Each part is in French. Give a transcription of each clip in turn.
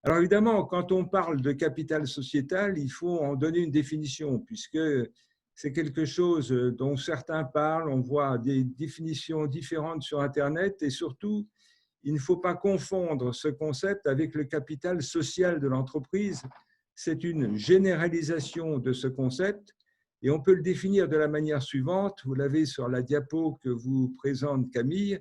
Alors évidemment, quand on parle de capital sociétal, il faut en donner une définition, puisque c'est quelque chose dont certains parlent, on voit des définitions différentes sur Internet, et surtout, il ne faut pas confondre ce concept avec le capital social de l'entreprise. C'est une généralisation de ce concept, et on peut le définir de la manière suivante, vous l'avez sur la diapo que vous présente Camille.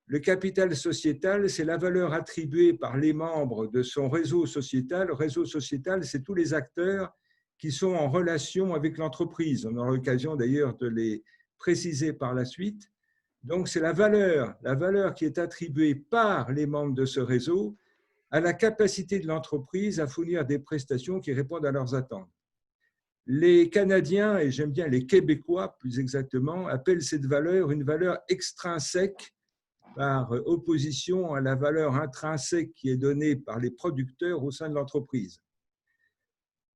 Le capital sociétal, c'est la valeur attribuée par les membres de son réseau sociétal. Le réseau sociétal, c'est tous les acteurs qui sont en relation avec l'entreprise. On aura l'occasion d'ailleurs de les préciser par la suite. Donc, c'est la valeur qui est attribuée par les membres de ce réseau à la capacité de l'entreprise à fournir des prestations qui répondent à leurs attentes. Les Canadiens, et j'aime bien les Québécois plus exactement, appellent cette valeur une valeur extrinsèque par opposition à la valeur intrinsèque qui est donnée par les producteurs au sein de l'entreprise.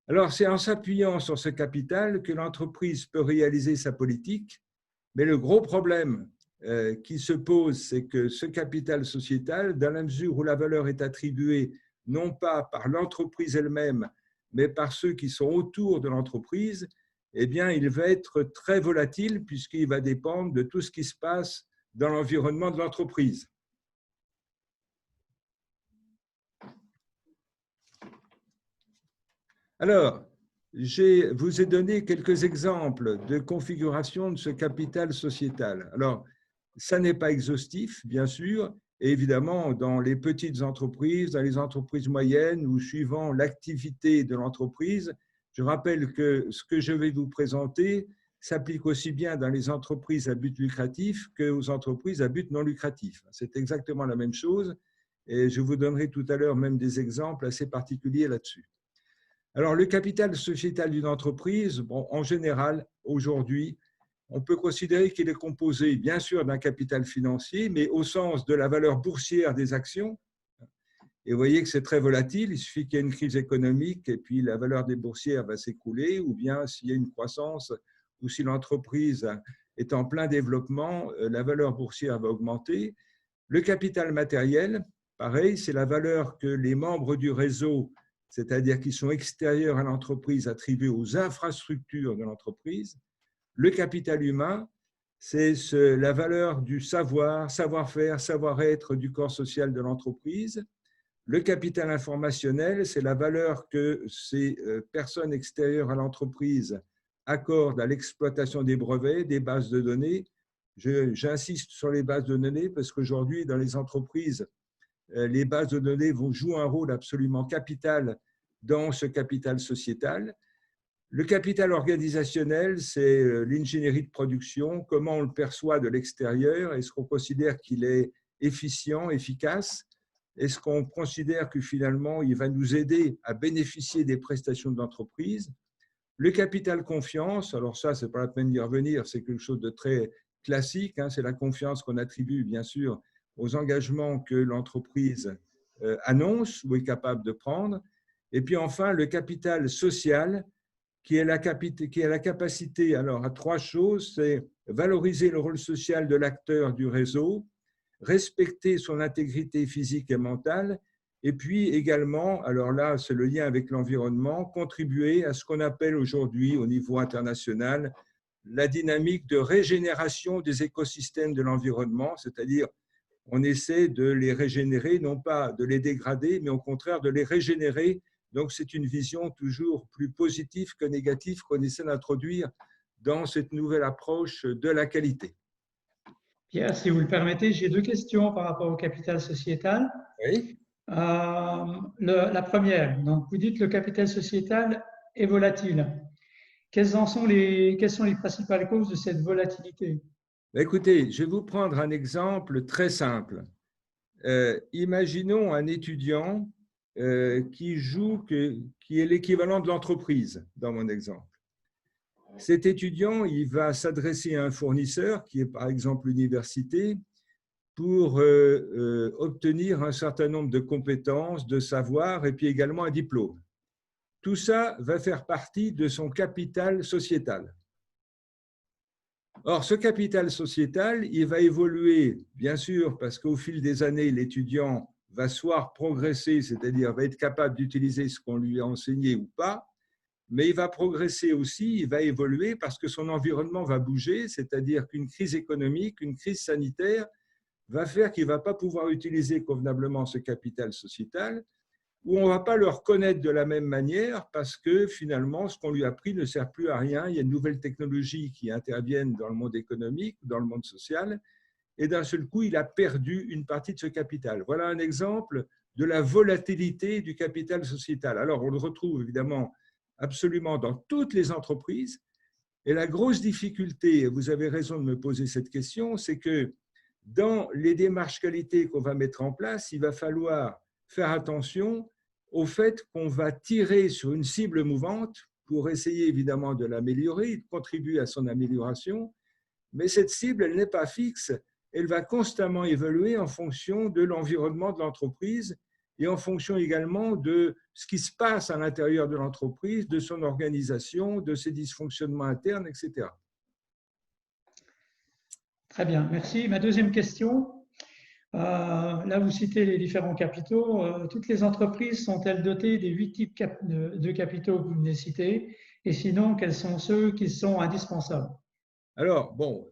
Alors, c'est en s'appuyant sur ce capital que l'entreprise peut réaliser sa politique, mais le gros problème qui se pose, c'est que ce capital sociétal, dans la mesure où la valeur est attribuée non pas par l'entreprise elle-même, mais par ceux qui sont autour de l'entreprise, eh bien, il va être très volatile puisqu'il va dépendre de tout ce qui se passe dans l'environnement de l'entreprise. Alors, je vous ai donné quelques exemples de configuration de ce capital sociétal. Alors, ça n'est pas exhaustif, bien sûr, et évidemment, dans les petites entreprises, dans les entreprises moyennes ou suivant l'activité de l'entreprise, je rappelle que ce que je vais vous présenter s'applique aussi bien dans les entreprises à but lucratif qu'aux entreprises à but non lucratif. C'est exactement la même chose et je vous donnerai tout à l'heure même des exemples assez particuliers là-dessus. Alors, le capital sociétal d'une entreprise, bon, en général, aujourd'hui, on peut considérer qu'il est composé, bien sûr, d'un capital financier, mais au sens de la valeur boursière des actions. Et vous voyez que c'est très volatile. Il suffit qu'il y ait une crise économique et puis la valeur des boursières va s'écrouler, ou bien s'il y a une croissance ou si l'entreprise est en plein développement, la valeur boursière va augmenter. Le capital matériel, pareil, c'est la valeur que les membres du réseau, c'est-à-dire qui sont extérieurs à l'entreprise, attribuent aux infrastructures de l'entreprise. Le capital humain, c'est la valeur du savoir, savoir-faire, savoir-être du corps social de l'entreprise. Le capital informationnel, c'est la valeur que ces personnes extérieures à l'entreprise accordent à l'exploitation des brevets, des bases de données. J'insiste sur les bases de données parce qu'aujourd'hui, dans les entreprises, les bases de données vont jouer un rôle absolument capital dans ce capital sociétal. Le capital organisationnel, c'est l'ingénierie de production, comment on le perçoit de l'extérieur, est-ce qu'on considère qu'il est efficient, efficace, est-ce qu'on considère que finalement il va nous aider à bénéficier des prestations de l'entreprise. Le capital confiance, alors ça, ce n'est pas la peine d'y revenir, c'est quelque chose de très classique, hein, c'est la confiance qu'on attribue bien sûr aux engagements que l'entreprise annonce ou est capable de prendre. Et puis enfin, le capital social, qui est la capacité alors, à trois choses, c'est valoriser le rôle social de l'acteur du réseau, respecter son intégrité physique et mentale, et puis également, alors là, c'est le lien avec l'environnement, contribuer à ce qu'on appelle aujourd'hui au niveau international la dynamique de régénération des écosystèmes de l'environnement, c'est-à-dire on essaie de les régénérer, non pas de les dégrader, mais au contraire de les régénérer. Donc, c'est une vision toujours plus positive que négative qu'on essaie d'introduire dans cette nouvelle approche de la qualité. Pierre, si vous le permettez, j'ai deux questions par rapport au capital sociétal. Oui. La première, donc vous dites que le capital sociétal est volatile. Quelles sont les principales causes de cette volatilité? Écoutez, je vais vous prendre un exemple très simple. Imaginons un étudiant qui est l'équivalent de l'entreprise, dans mon exemple. Cet étudiant, il va s'adresser à un fournisseur, qui est par exemple l'université, pour obtenir un certain nombre de compétences, de savoirs et puis également un diplôme. Tout ça va faire partie de son capital sociétal. Or, ce capital sociétal, il va évoluer, bien sûr, parce qu'au fil des années, l'étudiant va soit progresser, c'est-à-dire va être capable d'utiliser ce qu'on lui a enseigné ou pas, mais il va progresser aussi, il va évoluer parce que son environnement va bouger, c'est-à-dire qu'une crise économique, une crise sanitaire va faire qu'il ne va pas pouvoir utiliser convenablement ce capital sociétal, ou on ne va pas le reconnaître de la même manière parce que finalement, ce qu'on lui a appris ne sert plus à rien. Il y a de nouvelles technologies qui interviennent dans le monde économique, dans le monde social, et d'un seul coup, il a perdu une partie de ce capital. Voilà un exemple de la volatilité du capital sociétal. Alors, on le retrouve évidemment absolument dans toutes les entreprises. Et la grosse difficulté, vous avez raison de me poser cette question, c'est que dans les démarches qualité qu'on va mettre en place, il va falloir faire attention au fait qu'on va tirer sur une cible mouvante pour essayer évidemment de l'améliorer, de contribuer à son amélioration, mais cette cible, elle n'est pas fixe, elle va constamment évoluer en fonction de l'environnement de l'entreprise et en fonction également de ce qui se passe à l'intérieur de l'entreprise, de son organisation, de ses dysfonctionnements internes, etc. Très bien, merci. Ma deuxième question, là vous citez les différents capitaux. Toutes les entreprises sont-elles dotées des 8 types de capitaux que vous venez de citer? Et sinon, quels sont ceux qui sont indispensables? Alors, bon,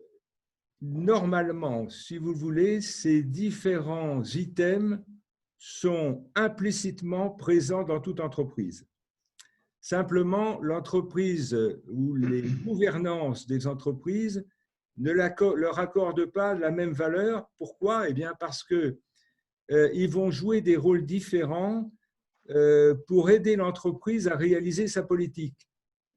normalement, si vous voulez, ces différents items sont implicitement présents dans toute entreprise. Simplement, l'entreprise ou les gouvernances des entreprises ne leur accordent pas la même valeur. Pourquoi? Eh bien, parce qu'ils vont jouer des rôles différents pour aider l'entreprise à réaliser sa politique.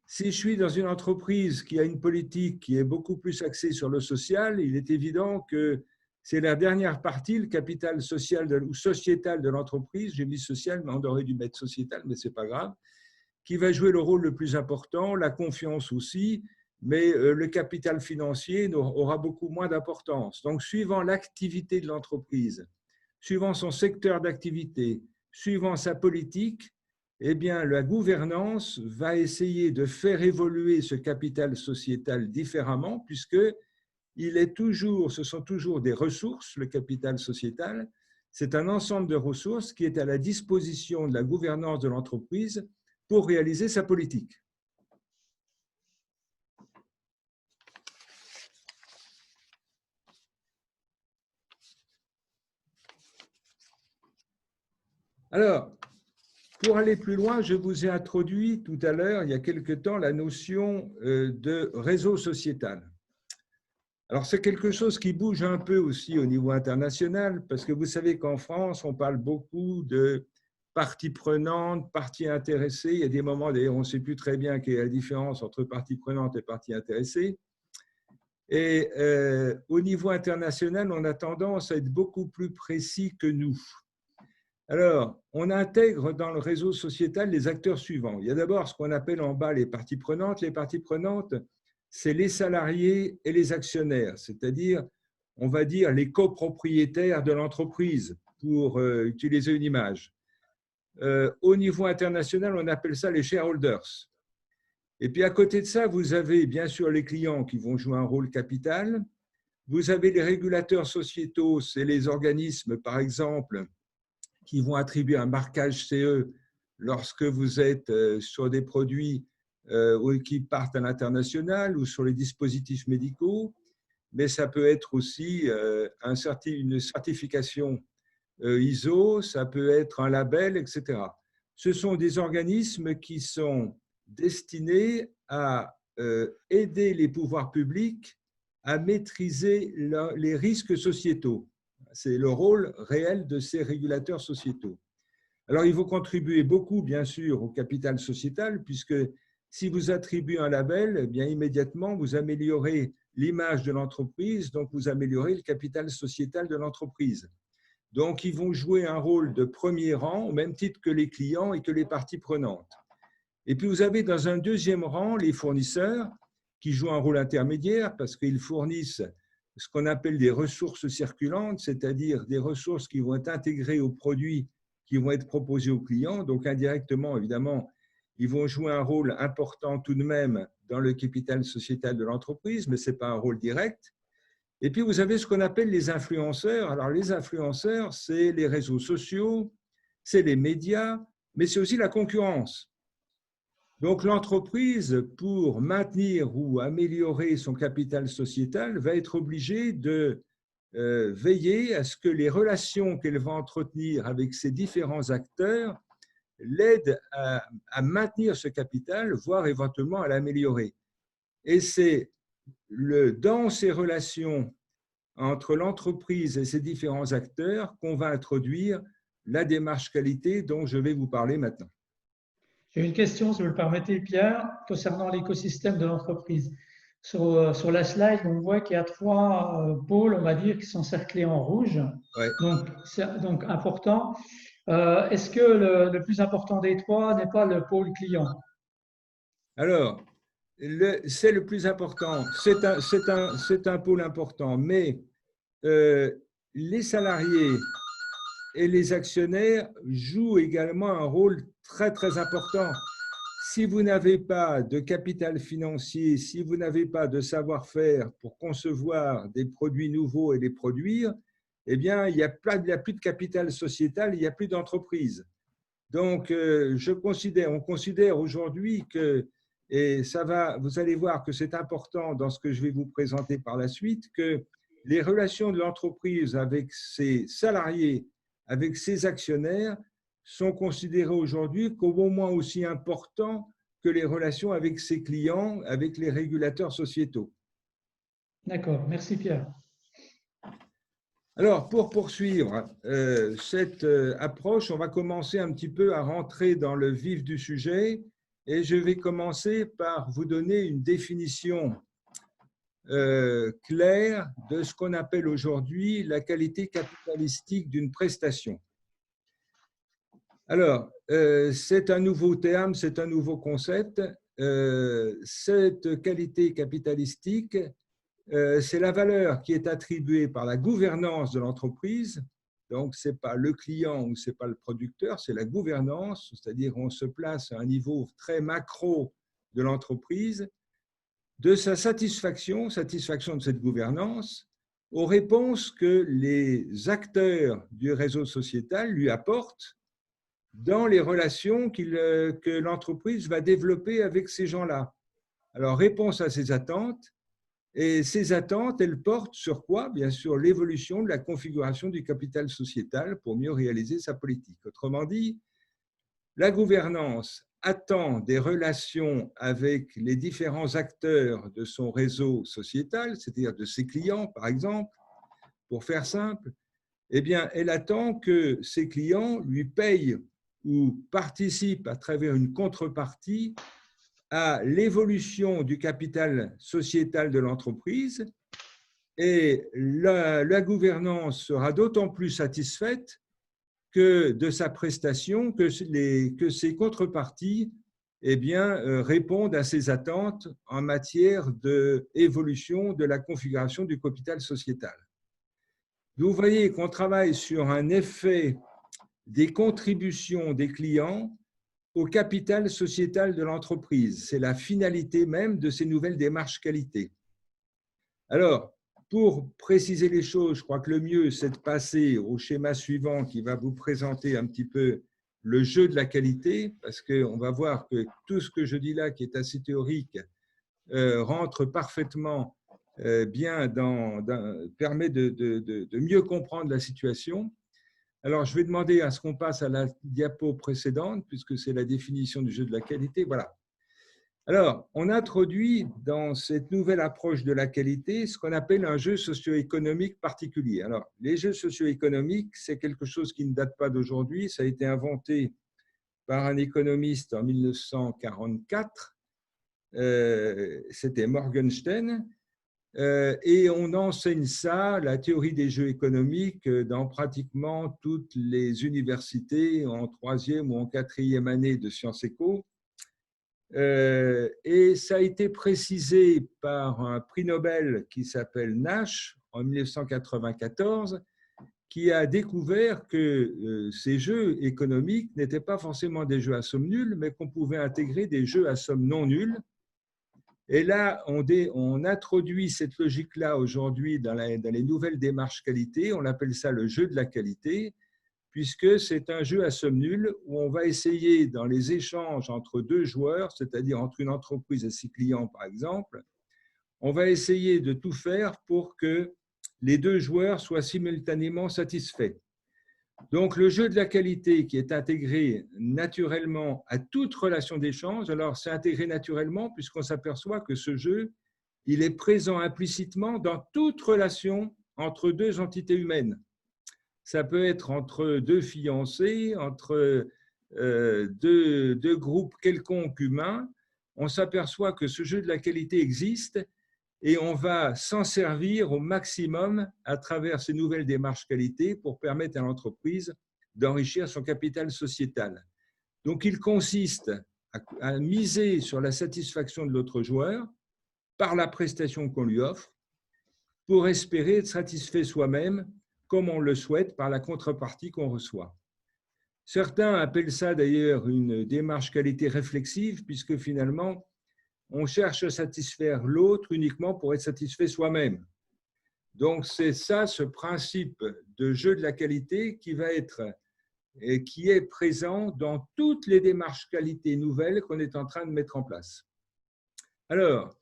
Si je suis dans une entreprise qui a une politique qui est beaucoup plus axée sur le social, il est évident que c'est la dernière partie, le capital social ou sociétal de l'entreprise, j'ai mis social, mais on aurait dû mettre sociétal, mais ce n'est pas grave, qui va jouer le rôle le plus important, la confiance aussi, mais le capital financier aura beaucoup moins d'importance. Donc, suivant l'activité de l'entreprise, suivant son secteur d'activité, suivant sa politique, eh bien, la gouvernance va essayer de faire évoluer ce capital sociétal différemment, puisque ce sont toujours des ressources, le capital sociétal. C'est un ensemble de ressources qui est à la disposition de la gouvernance de l'entreprise pour réaliser sa politique. Alors, pour aller plus loin, je vous ai introduit tout à l'heure, il y a quelque temps, la notion de réseau sociétal. Alors, c'est quelque chose qui bouge un peu aussi au niveau international, parce que vous savez qu'en France, on parle beaucoup de parties prenantes, parties intéressées. Il y a des moments, d'ailleurs, on ne sait plus très bien quelle est la différence entre parties prenantes et parties intéressées. Et au niveau international, on a tendance à être beaucoup plus précis que nous. Alors, on intègre dans le réseau sociétal les acteurs suivants. Il y a d'abord ce qu'on appelle en bas les parties prenantes. Les parties prenantes, c'est les salariés et les actionnaires, c'est-à-dire, on va dire, les copropriétaires de l'entreprise, pour utiliser une image. Au niveau international, on appelle ça les shareholders. Et puis, à côté de ça, vous avez bien sûr les clients qui vont jouer un rôle capital. Vous avez les régulateurs sociétaux, c'est les organismes, par exemple, qui vont attribuer un marquage CE lorsque vous êtes sur des produits qui partent à l'international ou sur les dispositifs médicaux, mais ça peut être aussi une certification ISO, ça peut être un label, etc. Ce sont des organismes qui sont destinés à aider les pouvoirs publics à maîtriser les risques sociétaux. C'est le rôle réel de ces régulateurs sociétaux. Alors, il faut contribuer beaucoup, bien sûr, au capital sociétal, puisque si vous attribuez un label, eh bien, immédiatement, vous améliorez l'image de l'entreprise, donc vous améliorez le capital sociétal de l'entreprise. Donc, ils vont jouer un rôle de premier rang, au même titre que les clients et que les parties prenantes. Et puis, vous avez dans un deuxième rang les fournisseurs qui jouent un rôle intermédiaire parce qu'ils fournissent ce qu'on appelle des ressources circulantes, c'est-à-dire des ressources qui vont être intégrées aux produits qui vont être proposés aux clients. Donc, indirectement, évidemment, ils vont jouer un rôle important tout de même dans le capital sociétal de l'entreprise, mais ce n'est pas un rôle direct. Et puis, vous avez ce qu'on appelle les influenceurs. Alors, les influenceurs, c'est les réseaux sociaux, c'est les médias, mais c'est aussi la concurrence. Donc, l'entreprise, pour maintenir ou améliorer son capital sociétal, va être obligée de veiller à ce que les relations qu'elle va entretenir avec ces différents acteurs l'aident à maintenir ce capital, voire éventuellement à l'améliorer. Et c'est dans ces relations entre l'entreprise et ses différents acteurs qu'on va introduire la démarche qualité dont je vais vous parler maintenant. J'ai une question, si vous le permettez, Pierre, concernant l'écosystème de l'entreprise. Sur la slide, on voit qu'il y a 3 pôles, on va dire, qui sont cerclés en rouge. Ouais. Donc important. Est-ce que le plus important des 3 n'est pas le pôle client? Alors, c'est le plus important. C'est un pôle important, mais les salariés et les actionnaires jouent également un rôle très, très important. Si vous n'avez pas de capital financier, si vous n'avez pas de savoir-faire pour concevoir des produits nouveaux et les produire, eh bien, il n'y a plus de capital sociétal, il n'y a plus d'entreprise. Donc, on considère aujourd'hui que, et vous allez voir que c'est important dans ce que je vais vous présenter par la suite, que les relations de l'entreprise avec ses salariés, avec ses actionnaires, sont considérées aujourd'hui comme au moins aussi importants que les relations avec ses clients, avec les régulateurs sociétaux. D'accord, merci Pierre. Alors, pour poursuivre cette approche, on va commencer un petit peu à rentrer dans le vif du sujet et je vais commencer par vous donner une définition claire de ce qu'on appelle aujourd'hui la qualité capitalistique d'une prestation. Alors, c'est un nouveau terme, c'est un nouveau concept. Cette qualité capitalistique, c'est la valeur qui est attribuée par la gouvernance de l'entreprise. Donc, ce n'est pas le client ou ce n'est pas le producteur, c'est la gouvernance, c'est-à-dire on se place à un niveau très macro de l'entreprise, de sa satisfaction de cette gouvernance, aux réponses que les acteurs du réseau sociétal lui apportent dans les relations que l'entreprise va développer avec ces gens-là. Alors, réponse à ces attentes. Et ces attentes, elles portent sur quoi? Bien sûr, l'évolution de la configuration du capital sociétal pour mieux réaliser sa politique. Autrement dit, la gouvernance attend des relations avec les différents acteurs de son réseau sociétal, c'est-à-dire de ses clients, par exemple, pour faire simple, eh bien, elle attend que ses clients lui payent ou participent à travers une contrepartie à l'évolution du capital sociétal de l'entreprise et la gouvernance sera d'autant plus satisfaite que de sa prestation, que ses contreparties eh bien, répondent à ses attentes en matière d'évolution de la configuration du capital sociétal. Vous voyez qu'on travaille sur un effet des contributions des clients au capital sociétal de l'entreprise. C'est la finalité même de ces nouvelles démarches qualité. Alors, pour préciser les choses, je crois que le mieux, c'est de passer au schéma suivant qui va vous présenter un petit peu le jeu de la qualité, parce qu'on va voir que tout ce que je dis là, qui est assez théorique, rentre parfaitement bien permet de mieux comprendre la situation. Alors, je vais demander à ce qu'on passe à la diapo précédente, puisque c'est la définition du jeu de la qualité. Voilà. Alors, on introduit dans cette nouvelle approche de la qualité ce qu'on appelle un jeu socio-économique particulier. Alors, les jeux socio-économiques, c'est quelque chose qui ne date pas d'aujourd'hui. Ça a été inventé par un économiste en 1944. C'était Morgenstern. Et on enseigne ça, la théorie des jeux économiques, dans pratiquement toutes les universités en 3e ou en 4e année de Sciences Éco. Et ça a été précisé par un prix Nobel qui s'appelle Nash en 1994, qui a découvert que ces jeux économiques n'étaient pas forcément des jeux à somme nulle, mais qu'on pouvait intégrer des jeux à somme non nulle. Et là, on introduit cette logique-là aujourd'hui dans les nouvelles démarches qualité. On appelle ça le jeu de la qualité, puisque c'est un jeu à somme nulle où on va essayer, dans les échanges entre deux joueurs, c'est-à-dire entre une entreprise et ses clients, par exemple, on va essayer de tout faire pour que les deux joueurs soient simultanément satisfaits. Donc, le jeu de la qualité qui est intégré naturellement à toute relation d'échange, alors c'est intégré naturellement puisqu'on s'aperçoit que ce jeu, il est présent implicitement dans toute relation entre deux entités humaines. Ça peut être entre deux fiancés, entre deux groupes quelconques humains. On s'aperçoit que ce jeu de la qualité existe et on va s'en servir au maximum à travers ces nouvelles démarches qualité pour permettre à l'entreprise d'enrichir son capital sociétal. Donc, il consiste à miser sur la satisfaction de l'autre joueur par la prestation qu'on lui offre pour espérer être satisfait soi-même comme on le souhaite par la contrepartie qu'on reçoit. Certains appellent ça d'ailleurs une démarche qualité réflexive puisque finalement, on cherche à satisfaire l'autre uniquement pour être satisfait soi-même. Donc, c'est ça, ce principe de jeu de la qualité qui est présent dans toutes les démarches qualité nouvelles qu'on est en train de mettre en place. Alors,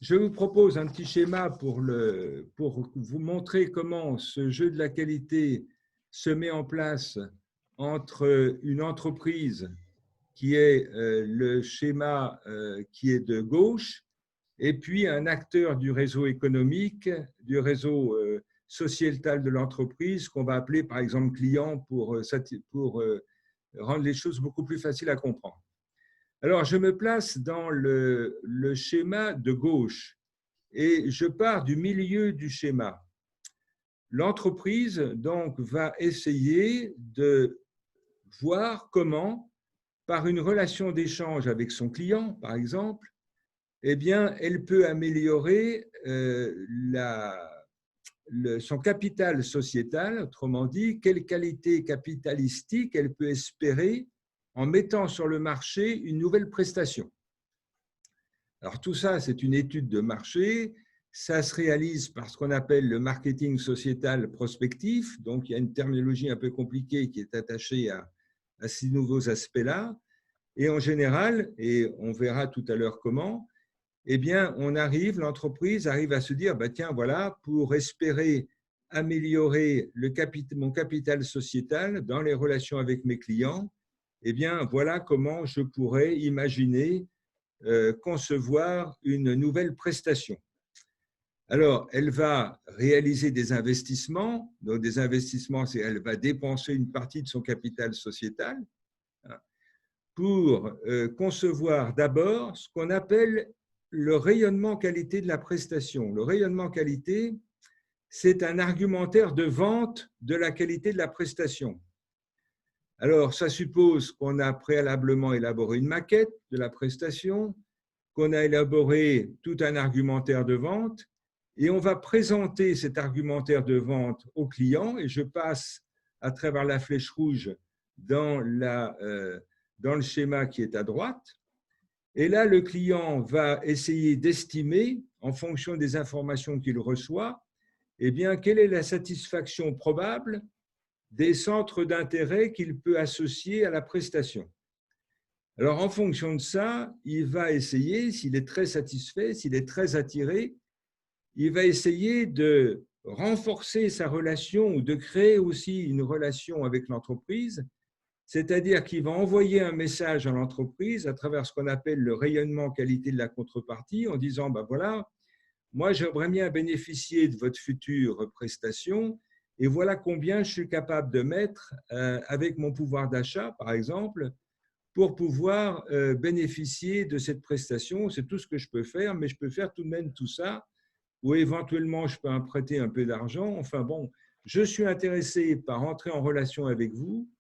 je vous propose un petit schéma pour vous montrer comment ce jeu de la qualité se met en place entre une entreprise qui est le schéma qui est de gauche, et puis un acteur du réseau économique, du réseau sociétal de l'entreprise, qu'on va appeler par exemple client pour rendre les choses beaucoup plus faciles à comprendre. Alors, je me place dans le schéma de gauche et je pars du milieu du schéma. L'entreprise, donc, va essayer de voir comment, par une relation d'échange avec son client, par exemple, eh bien, elle peut améliorer son capital sociétal, autrement dit, quelle qualité capitalistique elle peut espérer en mettant sur le marché une nouvelle prestation. Alors tout ça, c'est une étude de marché, ça se réalise par ce qu'on appelle le marketing sociétal prospectif, donc il y a une terminologie un peu compliquée qui est attachée à ces nouveaux aspects-là, et en général, et on verra tout à l'heure comment, eh bien, l'entreprise arrive à se dire, bah, tiens, voilà, pour espérer améliorer mon capital sociétal dans les relations avec mes clients, eh bien, voilà comment je pourrais imaginer concevoir une nouvelle prestation. Alors, elle va réaliser des investissements. Donc, des investissements, c'est elle va dépenser une partie de son capital sociétal pour concevoir d'abord ce qu'on appelle le rayonnement qualité de la prestation. Le rayonnement qualité, c'est un argumentaire de vente de la qualité de la prestation. Alors, ça suppose qu'on a préalablement élaboré une maquette de la prestation, qu'on a élaboré tout un argumentaire de vente, et on va présenter cet argumentaire de vente au client, et je passe à travers la flèche rouge dans le schéma qui est à droite. Et là, le client va essayer d'estimer, en fonction des informations qu'il reçoit, eh bien, quelle est la satisfaction probable des centres d'intérêt qu'il peut associer à la prestation. Alors, en fonction de ça, il va essayer, s'il est très satisfait, s'il est très attiré, il va essayer de renforcer sa relation ou de créer aussi une relation avec l'entreprise, c'est-à-dire qu'il va envoyer un message à l'entreprise à travers ce qu'on appelle le rayonnement qualité de la contrepartie en disant, ben voilà, moi j'aimerais bien bénéficier de votre future prestation et voilà combien je suis capable de mettre avec mon pouvoir d'achat, par exemple, pour pouvoir bénéficier de cette prestation. C'est tout ce que je peux faire, mais je peux faire tout de même tout ça, ou éventuellement je peux emprunter un peu d'argent. Enfin bon, je suis intéressé par entrer en relation avec vous,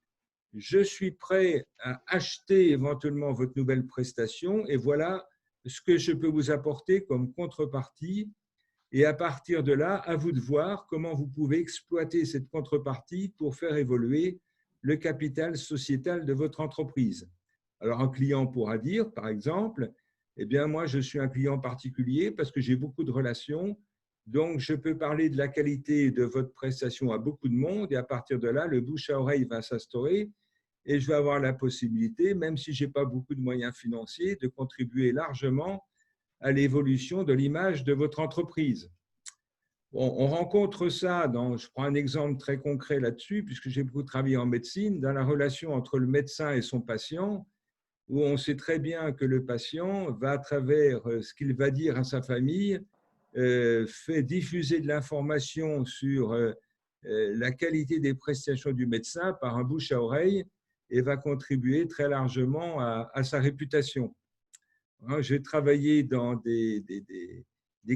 je suis prêt à acheter éventuellement votre nouvelle prestation et voilà ce que je peux vous apporter comme contrepartie. Et à partir de là, à vous de voir comment vous pouvez exploiter cette contrepartie pour faire évoluer le capital sociétal de votre entreprise. Alors, un client pourra dire, par exemple, eh bien, moi, je suis un client particulier parce que j'ai beaucoup de relations. Donc, je peux parler de la qualité de votre prestation à beaucoup de monde et à partir de là, le bouche à oreille va s'instaurer et je vais avoir la possibilité, même si je n'ai pas beaucoup de moyens financiers, de contribuer largement à l'évolution de l'image de votre entreprise. Bon, on rencontre ça je prends un exemple très concret là-dessus, puisque j'ai beaucoup travaillé en médecine, dans la relation entre le médecin et son patient, où on sait très bien que le patient va, à travers ce qu'il va dire à sa famille, fait diffuser de l'information sur la qualité des prestations du médecin par un bouche à oreille et va contribuer très largement à sa réputation. J'ai travaillé dans des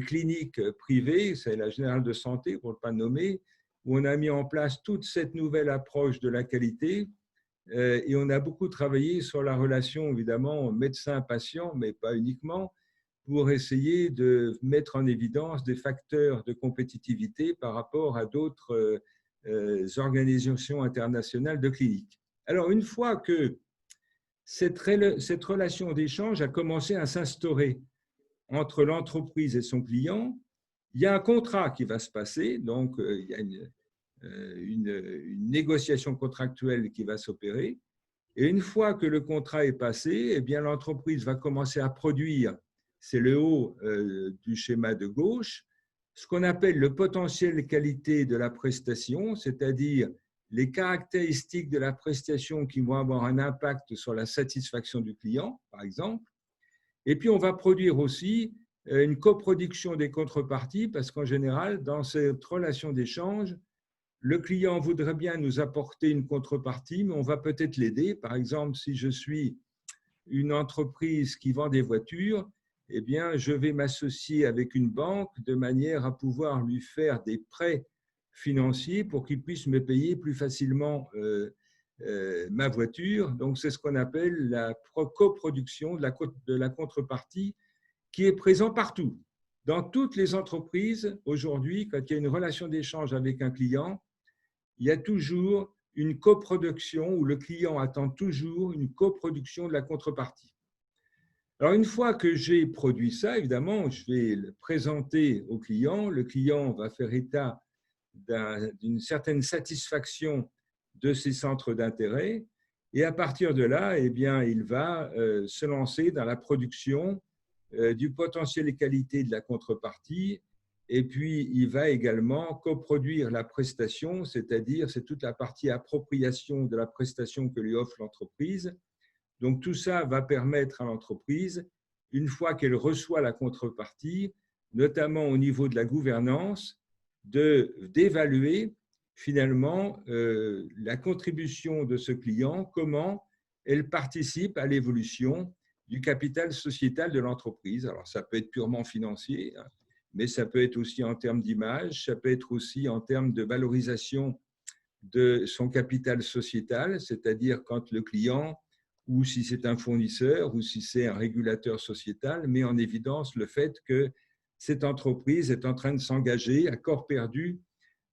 cliniques privées, c'est la Générale de Santé, pour ne pas nommer, où on a mis en place toute cette nouvelle approche de la qualité et on a beaucoup travaillé sur la relation, évidemment, médecin-patient, mais pas uniquement, pour essayer de mettre en évidence des facteurs de compétitivité par rapport à d'autres organisations internationales de cliniques. Alors, une fois que cette relation d'échange a commencé à s'instaurer entre l'entreprise et son client, il y a un contrat qui va se passer, donc il y a une négociation contractuelle qui va s'opérer. Et une fois que le contrat est passé, eh bien, l'entreprise va commencer à produire, c'est le haut du schéma de gauche, ce qu'on appelle le potentiel qualité de la prestation, c'est-à-dire les caractéristiques de la prestation qui vont avoir un impact sur la satisfaction du client, par exemple. Et puis, on va produire aussi une coproduction des contreparties, parce qu'en général, dans cette relation d'échange, le client voudrait bien nous apporter une contrepartie, mais on va peut-être l'aider. Par exemple, si je suis une entreprise qui vend des voitures, eh bien, je vais m'associer avec une banque de manière à pouvoir lui faire des prêts financiers pour qu'il puisse me payer plus facilement ma voiture. Donc, c'est ce qu'on appelle la coproduction de la contrepartie qui est présent partout. Dans toutes les entreprises, aujourd'hui, quand il y a une relation d'échange avec un client, il y a toujours une coproduction où le client attend toujours une coproduction de la contrepartie. Alors, une fois que j'ai produit ça, évidemment, je vais le présenter au client. Le client va faire état d'une certaine satisfaction de ses centres d'intérêt. Et à partir de là, eh bien, il va se lancer dans la production du potentiel et qualité de la contrepartie. Et puis, il va également coproduire la prestation, c'est-à-dire c'est toute la partie appropriation de la prestation que lui offre l'entreprise. Donc, tout ça va permettre à l'entreprise, une fois qu'elle reçoit la contrepartie, notamment au niveau de la gouvernance, d'évaluer finalement la contribution de ce client, comment elle participe à l'évolution du capital sociétal de l'entreprise. Alors, ça peut être purement financier, mais ça peut être aussi en termes d'image, ça peut être aussi en termes de valorisation de son capital sociétal, c'est-à-dire quand le client, ou si c'est un fournisseur, ou si c'est un régulateur sociétal, met en évidence le fait que cette entreprise est en train de s'engager à corps perdu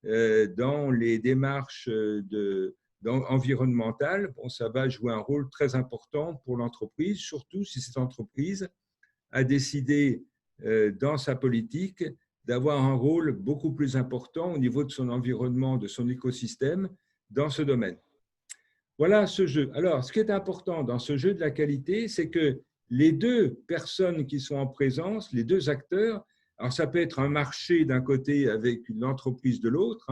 dans les démarches environnementales. Bon, ça va jouer un rôle très important pour l'entreprise, surtout si cette entreprise a décidé dans sa politique d'avoir un rôle beaucoup plus important au niveau de son environnement, de son écosystème dans ce domaine. Voilà ce jeu. Alors, ce qui est important dans ce jeu de la qualité, c'est que les deux personnes qui sont en présence, les deux acteurs, alors ça peut être un marché d'un côté avec une entreprise de l'autre.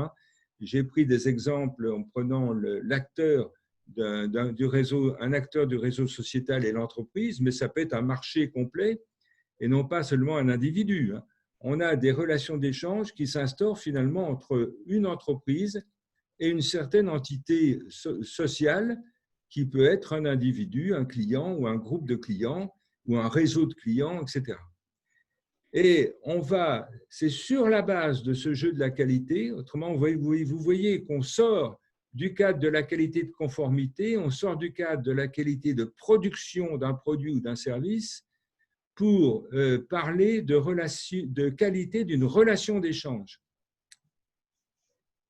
J'ai pris des exemples en prenant l'acteur du réseau, un acteur du réseau sociétal et l'entreprise, mais ça peut être un marché complet et non pas seulement un individu. On a des relations d'échange qui s'instaurent finalement entre une entreprise et une certaine entité sociale qui peut être un individu, un client ou un groupe de clients ou un réseau de clients, etc. Et c'est sur la base de ce jeu de la qualité, autrement, vous voyez qu'on sort du cadre de la qualité de conformité, on sort du cadre de la qualité de production d'un produit ou d'un service pour parler de qualité d'une relation d'échange.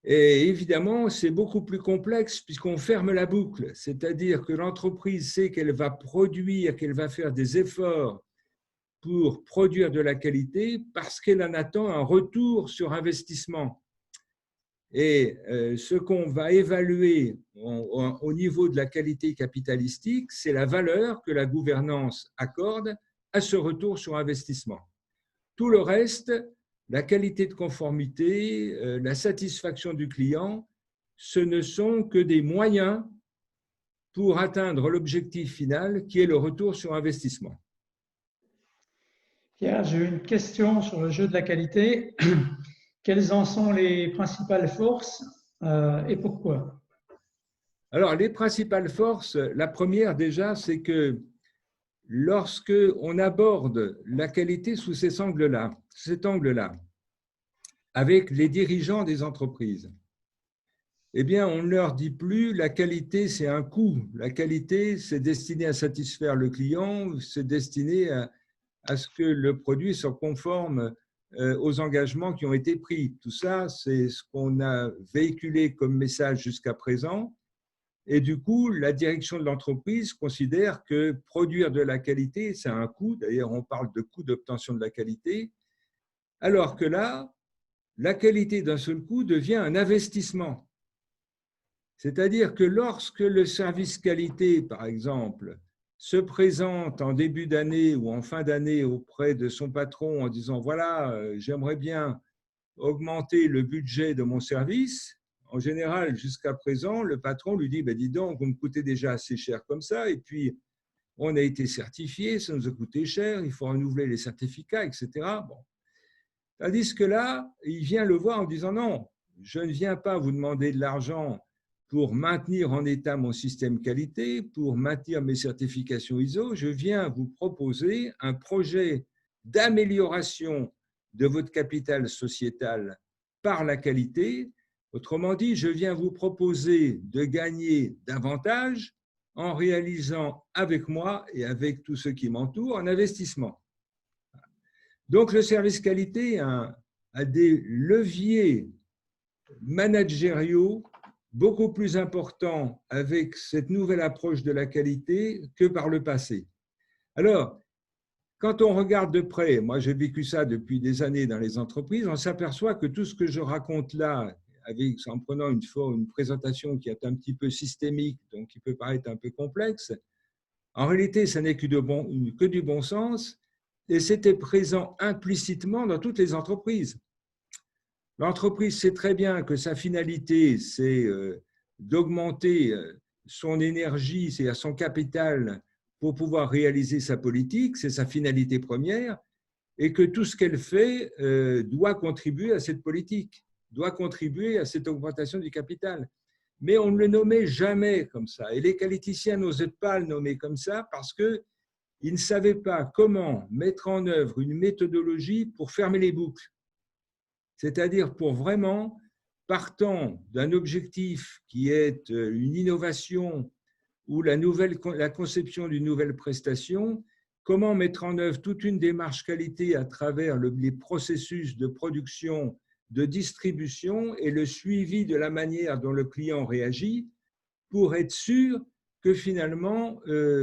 Et évidemment, c'est beaucoup plus complexe puisqu'on ferme la boucle, c'est-à-dire que l'entreprise sait qu'elle va produire, qu'elle va faire des efforts pour produire de la qualité parce qu'elle en attend un retour sur investissement. Et ce qu'on va évaluer au niveau de la qualité capitalistique, c'est la valeur que la gouvernance accorde à ce retour sur investissement. Tout le reste, la qualité de conformité, la satisfaction du client, ce ne sont que des moyens pour atteindre l'objectif final qui est le retour sur investissement. Pierre, j'ai une question sur le jeu de la qualité. Quelles en sont les principales forces et pourquoi? Alors, les principales forces, la première déjà, c'est que lorsque on aborde la qualité sous cet angle-là, avec les dirigeants des entreprises, eh bien, on ne leur dit plus la qualité, c'est un coût. La qualité, c'est destiné à satisfaire le client, c'est destiné à ce que le produit soit conforme aux engagements qui ont été pris. Tout ça, c'est ce qu'on a véhiculé comme message jusqu'à présent. Et du coup, la direction de l'entreprise considère que produire de la qualité, c'est un coût. D'ailleurs, on parle de coût d'obtention de la qualité. Alors que là, la qualité d'un seul coup devient un investissement. C'est-à-dire que lorsque le service qualité, par exemple, se présente en début d'année ou en fin d'année auprès de son patron en disant « Voilà, j'aimerais bien augmenter le budget de mon service », en général, jusqu'à présent, le patron lui dit « Dis donc, vous me coûtez déjà assez cher comme ça, et puis on a été certifié, ça nous a coûté cher, il faut renouveler les certificats, etc. » Bon. Tandis que là, il vient le voir en disant « Non, je ne viens pas vous demander de l'argent pour maintenir en état mon système qualité, pour maintenir mes certifications ISO, je viens vous proposer un projet d'amélioration de votre capital sociétal par la qualité. Autrement dit, je viens vous proposer de gagner davantage en réalisant avec moi et avec tous ceux qui m'entourent un investissement. » Donc, le service qualité a des leviers managériaux beaucoup plus important avec cette nouvelle approche de la qualité que par le passé. Alors, quand on regarde de près, moi j'ai vécu ça depuis des années dans les entreprises, on s'aperçoit que tout ce que je raconte là, en prenant une présentation qui est un petit peu systémique, donc qui peut paraître un peu complexe, en réalité, ça n'est que du bon sens et c'était présent implicitement dans toutes les entreprises. L'entreprise sait très bien que sa finalité, c'est d'augmenter son énergie, c'est-à-dire son capital pour pouvoir réaliser sa politique, c'est sa finalité première, et que tout ce qu'elle fait doit contribuer à cette politique, doit contribuer à cette augmentation du capital. Mais on ne le nommait jamais comme ça, et les qualiticiens n'osaient pas le nommer comme ça parce qu'ils ne savaient pas comment mettre en œuvre une méthodologie pour fermer les boucles. C'est-à-dire pour vraiment, partant d'un objectif qui est une innovation ou la conception d'une nouvelle prestation, comment mettre en œuvre toute une démarche qualité à travers les processus de production, de distribution et le suivi de la manière dont le client réagit pour être sûr que finalement,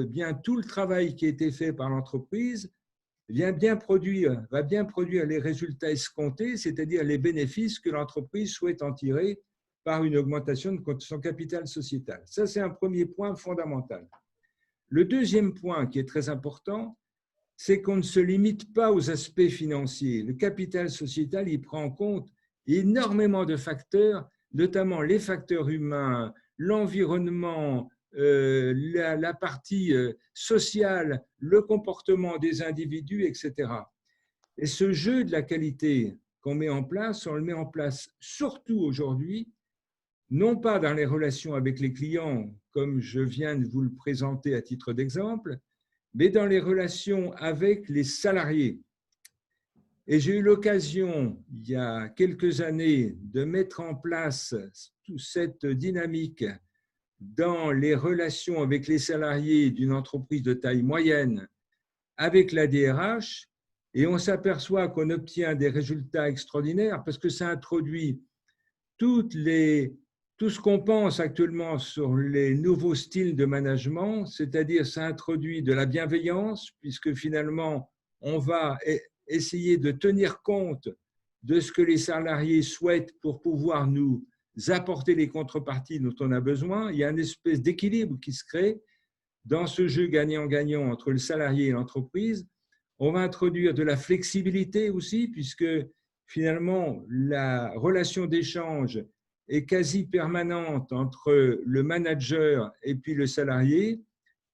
bien tout le travail qui a été fait par l'entreprise va bien produire les résultats escomptés, c'est-à-dire les bénéfices que l'entreprise souhaite en tirer par une augmentation de son capital sociétal. Ça, c'est un premier point fondamental. Le deuxième point qui est très important, c'est qu'on ne se limite pas aux aspects financiers. Le capital sociétal, il prend en compte énormément de facteurs, notamment les facteurs humains, l'environnement, la partie sociale, le comportement des individus, etc. Et ce jeu de la qualité qu'on met en place, on le met en place surtout aujourd'hui, non pas dans les relations avec les clients, comme je viens de vous le présenter à titre d'exemple, mais dans les relations avec les salariés. Et j'ai eu l'occasion, il y a quelques années, de mettre en place toute cette dynamique dans les relations avec les salariés d'une entreprise de taille moyenne avec la DRH, et on s'aperçoit qu'on obtient des résultats extraordinaires parce que ça introduit tout ce qu'on pense actuellement sur les nouveaux styles de management, c'est-à-dire ça introduit de la bienveillance, puisque finalement, on va essayer de tenir compte de ce que les salariés souhaitent pour pouvoir nous apporter les contreparties dont on a besoin. Il y a une espèce d'équilibre qui se crée dans ce jeu gagnant-gagnant entre le salarié et l'entreprise. On va introduire de la flexibilité aussi, puisque finalement, la relation d'échange est quasi permanente entre le manager et puis le salarié.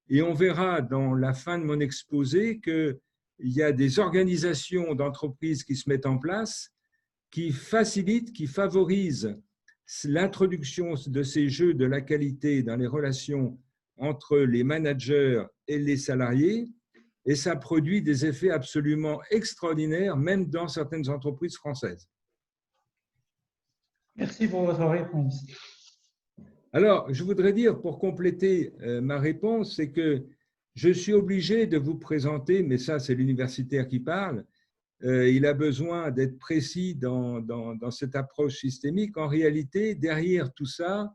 Et on verra dans la fin de mon exposé qu'il y a des organisations d'entreprises qui se mettent en place, qui facilitent, qui favorisent l'introduction de ces jeux de la qualité dans les relations entre les managers et les salariés, et ça produit des effets absolument extraordinaires, même dans certaines entreprises françaises. Merci pour votre réponse. Alors, je voudrais dire, pour compléter ma réponse, c'est que je suis obligé de vous présenter, mais ça, c'est l'universitaire qui parle, il a besoin d'être précis dans cette approche systémique. En réalité, derrière tout ça,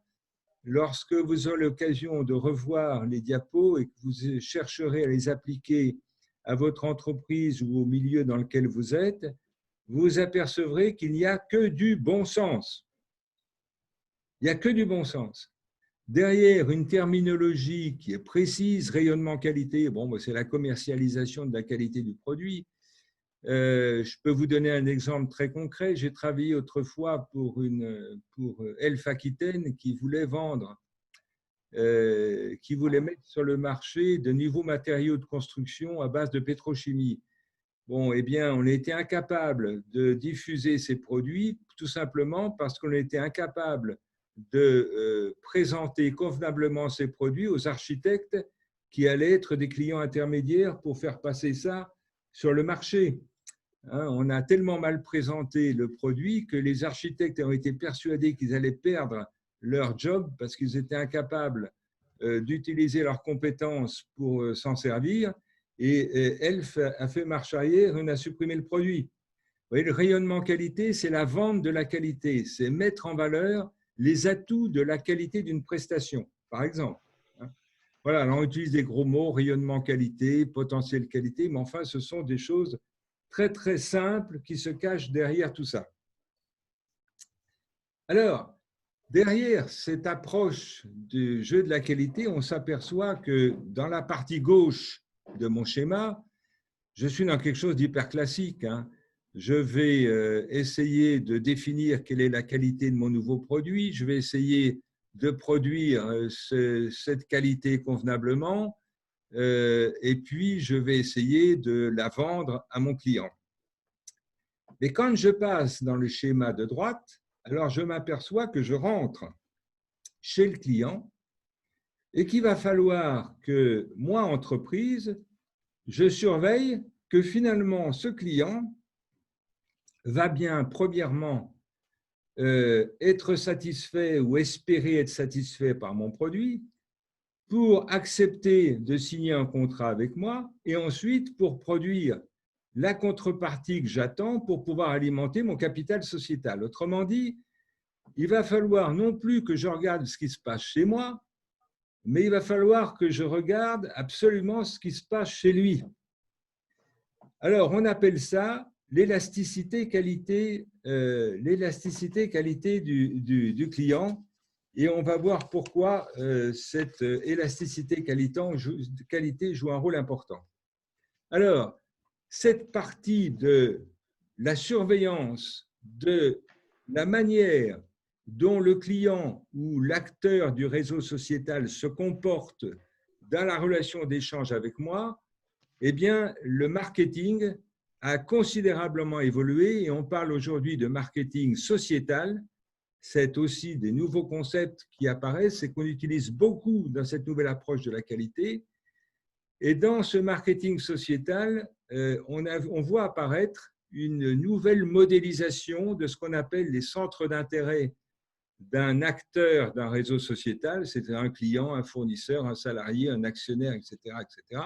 lorsque vous aurez l'occasion de revoir les diapos et que vous chercherez à les appliquer à votre entreprise ou au milieu dans lequel vous êtes, vous apercevrez qu'il n'y a que du bon sens. Il n'y a que du bon sens. Derrière une terminologie qui est précise, rayonnement qualité, bon, c'est la commercialisation de la qualité du produit. Je peux vous donner un exemple très concret. J'ai travaillé autrefois pour Elf Aquitaine qui voulait vendre, qui voulait mettre sur le marché de nouveaux matériaux de construction à base de pétrochimie. Bon, eh bien, on a été incapable de diffuser ces produits tout simplement parce qu'on a été incapable de présenter convenablement ces produits aux architectes qui allaient être des clients intermédiaires pour faire passer ça sur le marché. On a tellement mal présenté le produit que les architectes ont été persuadés qu'ils allaient perdre leur job parce qu'ils étaient incapables d'utiliser leurs compétences pour s'en servir. Et Elf a fait marche arrière et on a supprimé le produit. Vous voyez, le rayonnement qualité, c'est la vente de la qualité, c'est mettre en valeur les atouts de la qualité d'une prestation, par exemple. Voilà, alors on utilise des gros mots, rayonnement qualité, potentiel qualité, mais enfin, ce sont des choses très, très simples qui se cachent derrière tout ça. Alors, derrière cette approche du jeu de la qualité, on s'aperçoit que dans la partie gauche de mon schéma, je suis dans quelque chose d'hyper classique. Je vais essayer de définir quelle est la qualité de mon nouveau produit. Je vais essayer de produire cette qualité convenablement. Et puis, je vais essayer de la vendre à mon client. Mais quand je passe dans le schéma de droite, alors je m'aperçois que je rentre chez le client et qu'il va falloir que moi, entreprise, je surveille que finalement ce client va bien, premièrement, être satisfait ou espérer être satisfait par mon produit pour accepter de signer un contrat avec moi et ensuite pour produire la contrepartie que j'attends pour pouvoir alimenter mon capital sociétal. Autrement dit, il va falloir non plus que je regarde ce qui se passe chez moi, mais il va falloir que je regarde absolument ce qui se passe chez lui. Alors, on appelle ça l'élasticité qualité du client et on va voir pourquoi cette élasticité qualité joue un rôle important. Alors, cette partie de la surveillance de la manière dont le client ou l'acteur du réseau sociétal se comporte dans la relation d'échange avec moi, eh bien, le marketing a considérablement évolué et on parle aujourd'hui de marketing sociétal. C'est aussi des nouveaux concepts qui apparaissent et qu'on utilise beaucoup dans cette nouvelle approche de la qualité. Et dans ce marketing sociétal, on voit apparaître une nouvelle modélisation de ce qu'on appelle les centres d'intérêt d'un acteur d'un réseau sociétal, c'est un client, un fournisseur, un salarié, un actionnaire, etc., etc.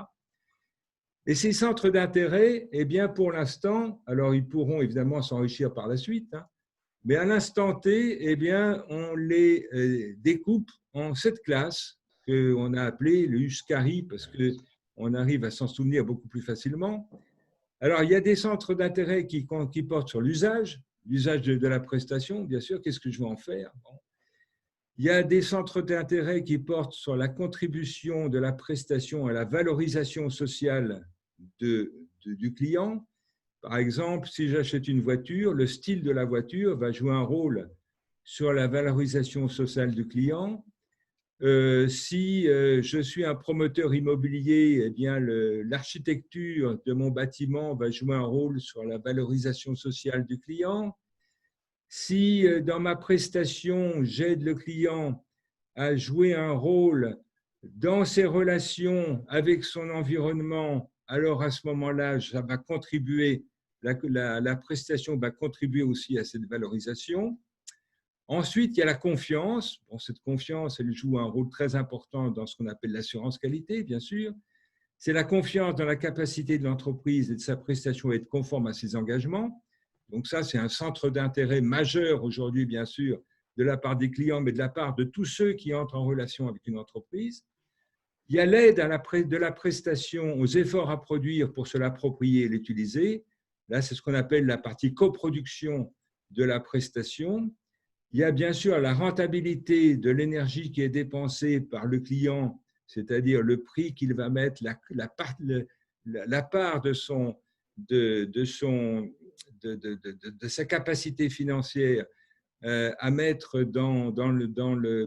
Et ces centres d'intérêt, eh bien, pour l'instant, alors ils pourront évidemment s'enrichir par la suite, mais à l'instant T, eh bien, on les découpe en 7 classes qu'on a appelées le Uscari parce qu'on arrive à s'en souvenir beaucoup plus facilement. Alors, il y a des centres d'intérêt qui portent sur l'usage de la prestation, bien sûr, qu'est-ce que je vais en faire? Bon. Il y a des centres d'intérêt qui portent sur la contribution de la prestation à la valorisation sociale du client. Par exemple, si j'achète une voiture, le style de la voiture va jouer un rôle sur la valorisation sociale du client. Si je suis un promoteur immobilier, eh bien l'architecture de mon bâtiment va jouer un rôle sur la valorisation sociale du client. Si dans ma prestation, j'aide le client à jouer un rôle dans ses relations avec son environnement, alors à ce moment-là, ça va contribuer, la prestation va contribuer aussi à cette valorisation. Ensuite, il y a la confiance. Bon, cette confiance, elle joue un rôle très important dans ce qu'on appelle l'assurance qualité, bien sûr. C'est la confiance dans la capacité de l'entreprise et de sa prestation à être conforme à ses engagements. Donc ça, c'est un centre d'intérêt majeur aujourd'hui, bien sûr, de la part des clients, mais de la part de tous ceux qui entrent en relation avec une entreprise. Il y a l'aide de la prestation aux efforts à produire pour se l'approprier et l'utiliser. Là, c'est ce qu'on appelle la partie coproduction de la prestation. Il y a bien sûr la rentabilité de l'énergie qui est dépensée par le client, c'est-à-dire le prix qu'il va mettre, la part de sa capacité financière à mettre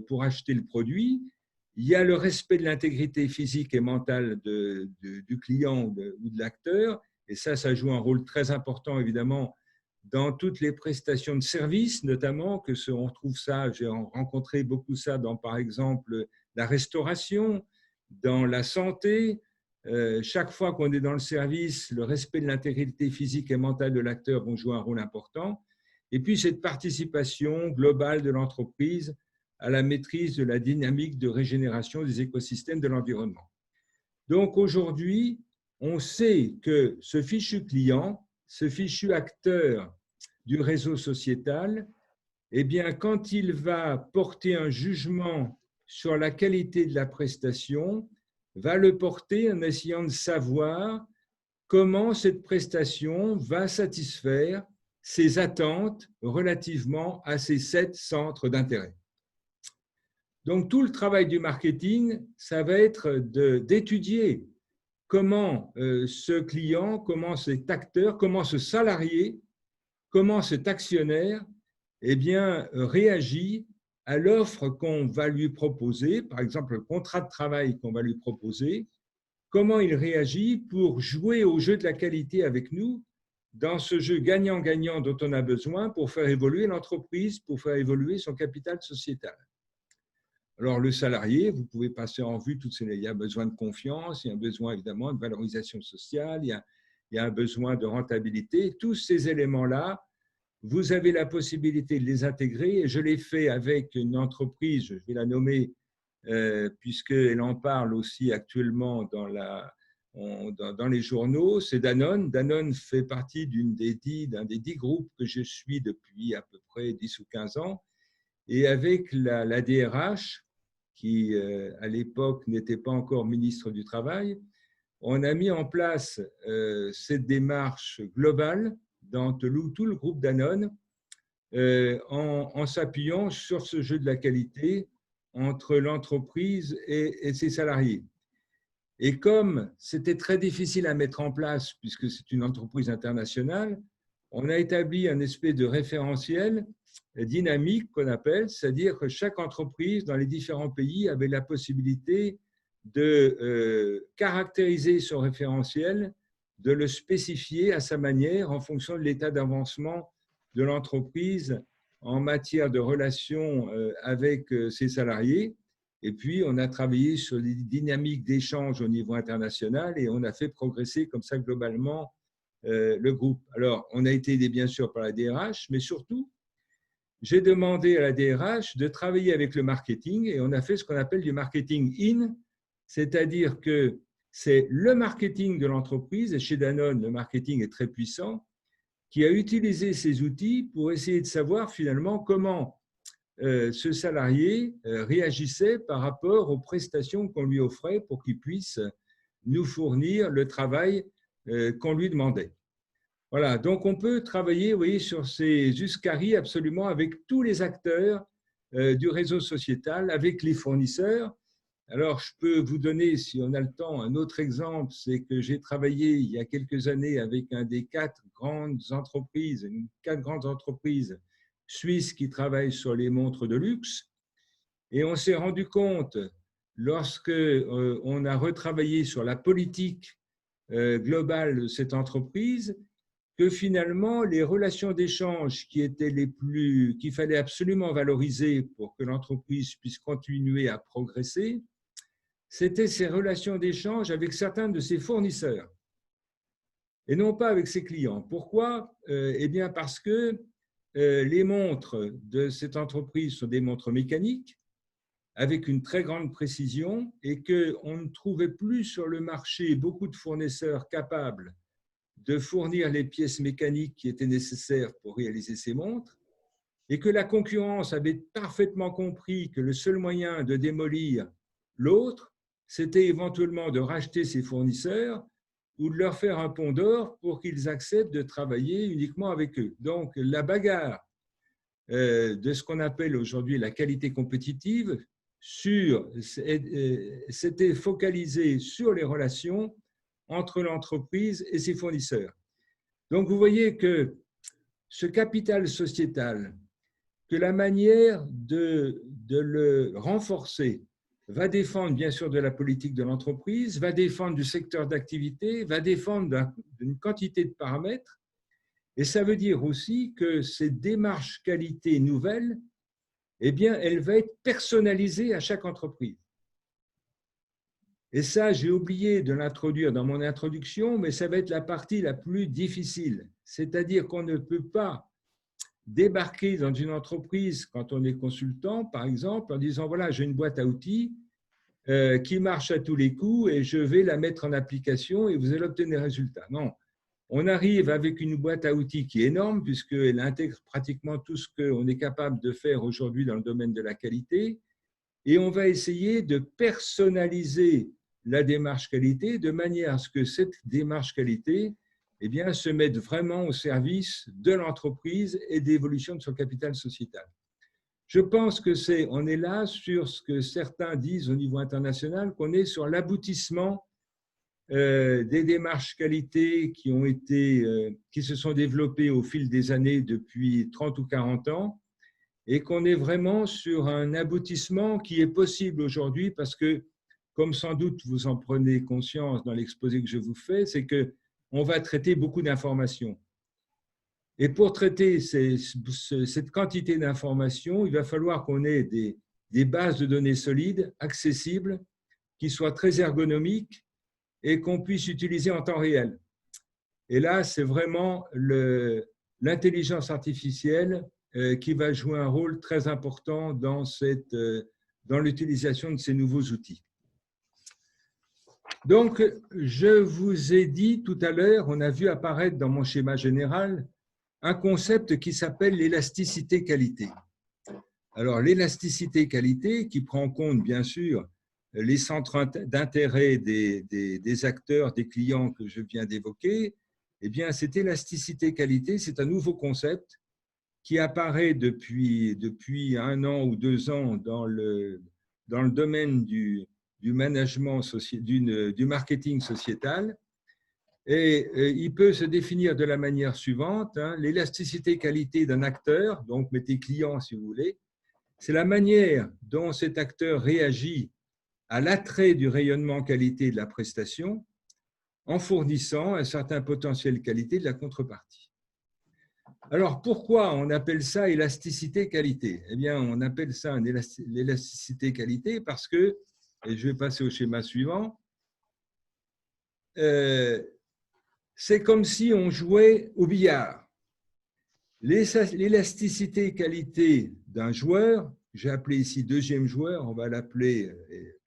pour acheter le produit. Il y a le respect de l'intégrité physique et mentale du client ou de l'acteur, et ça joue un rôle très important, évidemment, dans toutes les prestations de services, notamment, on retrouve ça, j'ai rencontré beaucoup ça dans, par exemple, la restauration, dans la santé. Chaque fois qu'on est dans le service, le respect de l'intégrité physique et mentale de l'acteur vont jouer un rôle important. Et puis, cette participation globale de l'entreprise à la maîtrise de la dynamique de régénération des écosystèmes de l'environnement. Donc, aujourd'hui, on sait que ce fichu client, ce fichu acteur du réseau sociétal, eh bien, quand il va porter un jugement sur la qualité de la prestation, va le porter en essayant de savoir comment cette prestation va satisfaire ses attentes relativement à ces 7 centres d'intérêt. Donc, tout le travail du marketing, ça va être d'étudier comment ce client, comment cet acteur, comment ce salarié, comment cet actionnaire eh bien, réagit à l'offre qu'on va lui proposer, par exemple le contrat de travail qu'on va lui proposer, comment il réagit pour jouer au jeu de la qualité avec nous, dans ce jeu gagnant-gagnant dont on a besoin pour faire évoluer l'entreprise, pour faire évoluer son capital sociétal. Alors, le salarié, vous pouvez passer en vue toutes ces. Il y a besoin de confiance, il y a besoin évidemment de valorisation sociale, il y a un besoin de rentabilité. Tous ces éléments-là, vous avez la possibilité de les intégrer. Et je l'ai fait avec une entreprise, je vais la nommer, puisqu'elle en parle aussi actuellement dans les journaux, c'est Danone. Danone fait partie d'un des 10 groupes que je suis depuis à peu près 10 ou 15 ans. Et avec la DRH, qui à l'époque n'était pas encore ministre du Travail, on a mis en place cette démarche globale dans tout le groupe Danone en s'appuyant sur ce jeu de la qualité entre l'entreprise et ses salariés. Et comme c'était très difficile à mettre en place, puisque c'est une entreprise internationale, on a établi un espèce de référentiel dynamique qu'on appelle, c'est-à-dire que chaque entreprise dans les différents pays avait la possibilité de caractériser son référentiel, de le spécifier à sa manière en fonction de l'état d'avancement de l'entreprise en matière de relations avec ses salariés. Et puis, on a travaillé sur des dynamiques d'échange au niveau international et on a fait progresser comme ça globalement le groupe. Alors, on a été aidé bien sûr par la DRH, mais surtout, j'ai demandé à la DRH de travailler avec le marketing et on a fait ce qu'on appelle du marketing in, c'est-à-dire que c'est le marketing de l'entreprise, et chez Danone, le marketing est très puissant, qui a utilisé ces outils pour essayer de savoir finalement comment ce salarié réagissait par rapport aux prestations qu'on lui offrait pour qu'il puisse nous fournir le travail qu'on lui demandait. Voilà, donc on peut travailler, vous voyez, sur ces USCARI absolument avec tous les acteurs du réseau sociétal, avec les fournisseurs. Alors, je peux vous donner, si on a le temps, un autre exemple, c'est que j'ai travaillé il y a quelques années avec un des quatre grandes entreprises suisses qui travaillent sur les montres de luxe. Et on s'est rendu compte, lorsque on a retravaillé sur la politique globale de cette entreprise, que finalement, les relations d'échange qu'il fallait absolument valoriser pour que l'entreprise puisse continuer à progresser, c'était ces relations d'échange avec certains de ses fournisseurs et non pas avec ses clients. Pourquoi? Eh bien, parce que les montres de cette entreprise sont des montres mécaniques avec une très grande précision et qu'on ne trouvait plus sur le marché beaucoup de fournisseurs capables de fournir les pièces mécaniques qui étaient nécessaires pour réaliser ces montres, et que la concurrence avait parfaitement compris que le seul moyen de démolir l'autre, c'était éventuellement de racheter ses fournisseurs ou de leur faire un pont d'or pour qu'ils acceptent de travailler uniquement avec eux. Donc, la bagarre de ce qu'on appelle aujourd'hui la qualité compétitive s'était focalisée sur les relations entre l'entreprise et ses fournisseurs. Donc, vous voyez que ce capital sociétal, que la manière de le renforcer va défendre bien sûr de la politique de l'entreprise, va défendre du secteur d'activité, va défendre d'une quantité de paramètres. Et ça veut dire aussi que ces démarches qualité nouvelles, eh bien, elle va être personnalisée à chaque entreprise. Et ça, j'ai oublié de l'introduire dans mon introduction, mais ça va être la partie la plus difficile. C'est-à-dire qu'on ne peut pas débarquer dans une entreprise quand on est consultant, par exemple, en disant, voilà, j'ai une boîte à outils qui marche à tous les coups et je vais la mettre en application et vous allez obtenir des résultats. Non, on arrive avec une boîte à outils qui est énorme puisqu'elle intègre pratiquement tout ce qu'on est capable de faire aujourd'hui dans le domaine de la qualité et on va essayer de personnaliser la démarche qualité de manière à ce que cette démarche qualité eh bien, se mette vraiment au service de l'entreprise et d'évolution de son capital sociétal. Je pense on est là sur ce que certains disent au niveau international, qu'on est sur l'aboutissement des démarches qualité qui se sont développées au fil des années depuis 30 ou 40 ans et qu'on est vraiment sur un aboutissement qui est possible aujourd'hui parce que, comme sans doute vous en prenez conscience dans l'exposé que je vous fais, c'est qu'on va traiter beaucoup d'informations. Et pour traiter cette quantité d'informations, il va falloir qu'on ait des bases de données solides, accessibles, qui soient très ergonomiques et qu'on puisse utiliser en temps réel. Et là, c'est vraiment l'intelligence artificielle qui va jouer un rôle très important dans l'utilisation de ces nouveaux outils. Donc, je vous ai dit tout à l'heure, on a vu apparaître dans mon schéma général un concept qui s'appelle l'élasticité qualité. Alors, l'élasticité qualité, qui prend en compte, bien sûr, les centres d'intérêt des acteurs, des clients que je viens d'évoquer, eh bien, cette élasticité qualité, c'est un nouveau concept qui apparaît depuis 1 an ou 2 ans dans le domaine du management, du marketing sociétal. Et il peut se définir de la manière suivante, hein, l'élasticité qualité d'un acteur, donc mettez client si vous voulez, c'est la manière dont cet acteur réagit à l'attrait du rayonnement qualité de la prestation en fournissant un certain potentiel qualité de la contrepartie. Alors, pourquoi on appelle ça élasticité qualité? Eh bien, on appelle ça l'élasticité qualité parce que, et je vais passer au schéma suivant, c'est comme si on jouait au billard. L'élasticité qualité d'un joueur, j'ai appelé ici deuxième joueur, on va l'appeler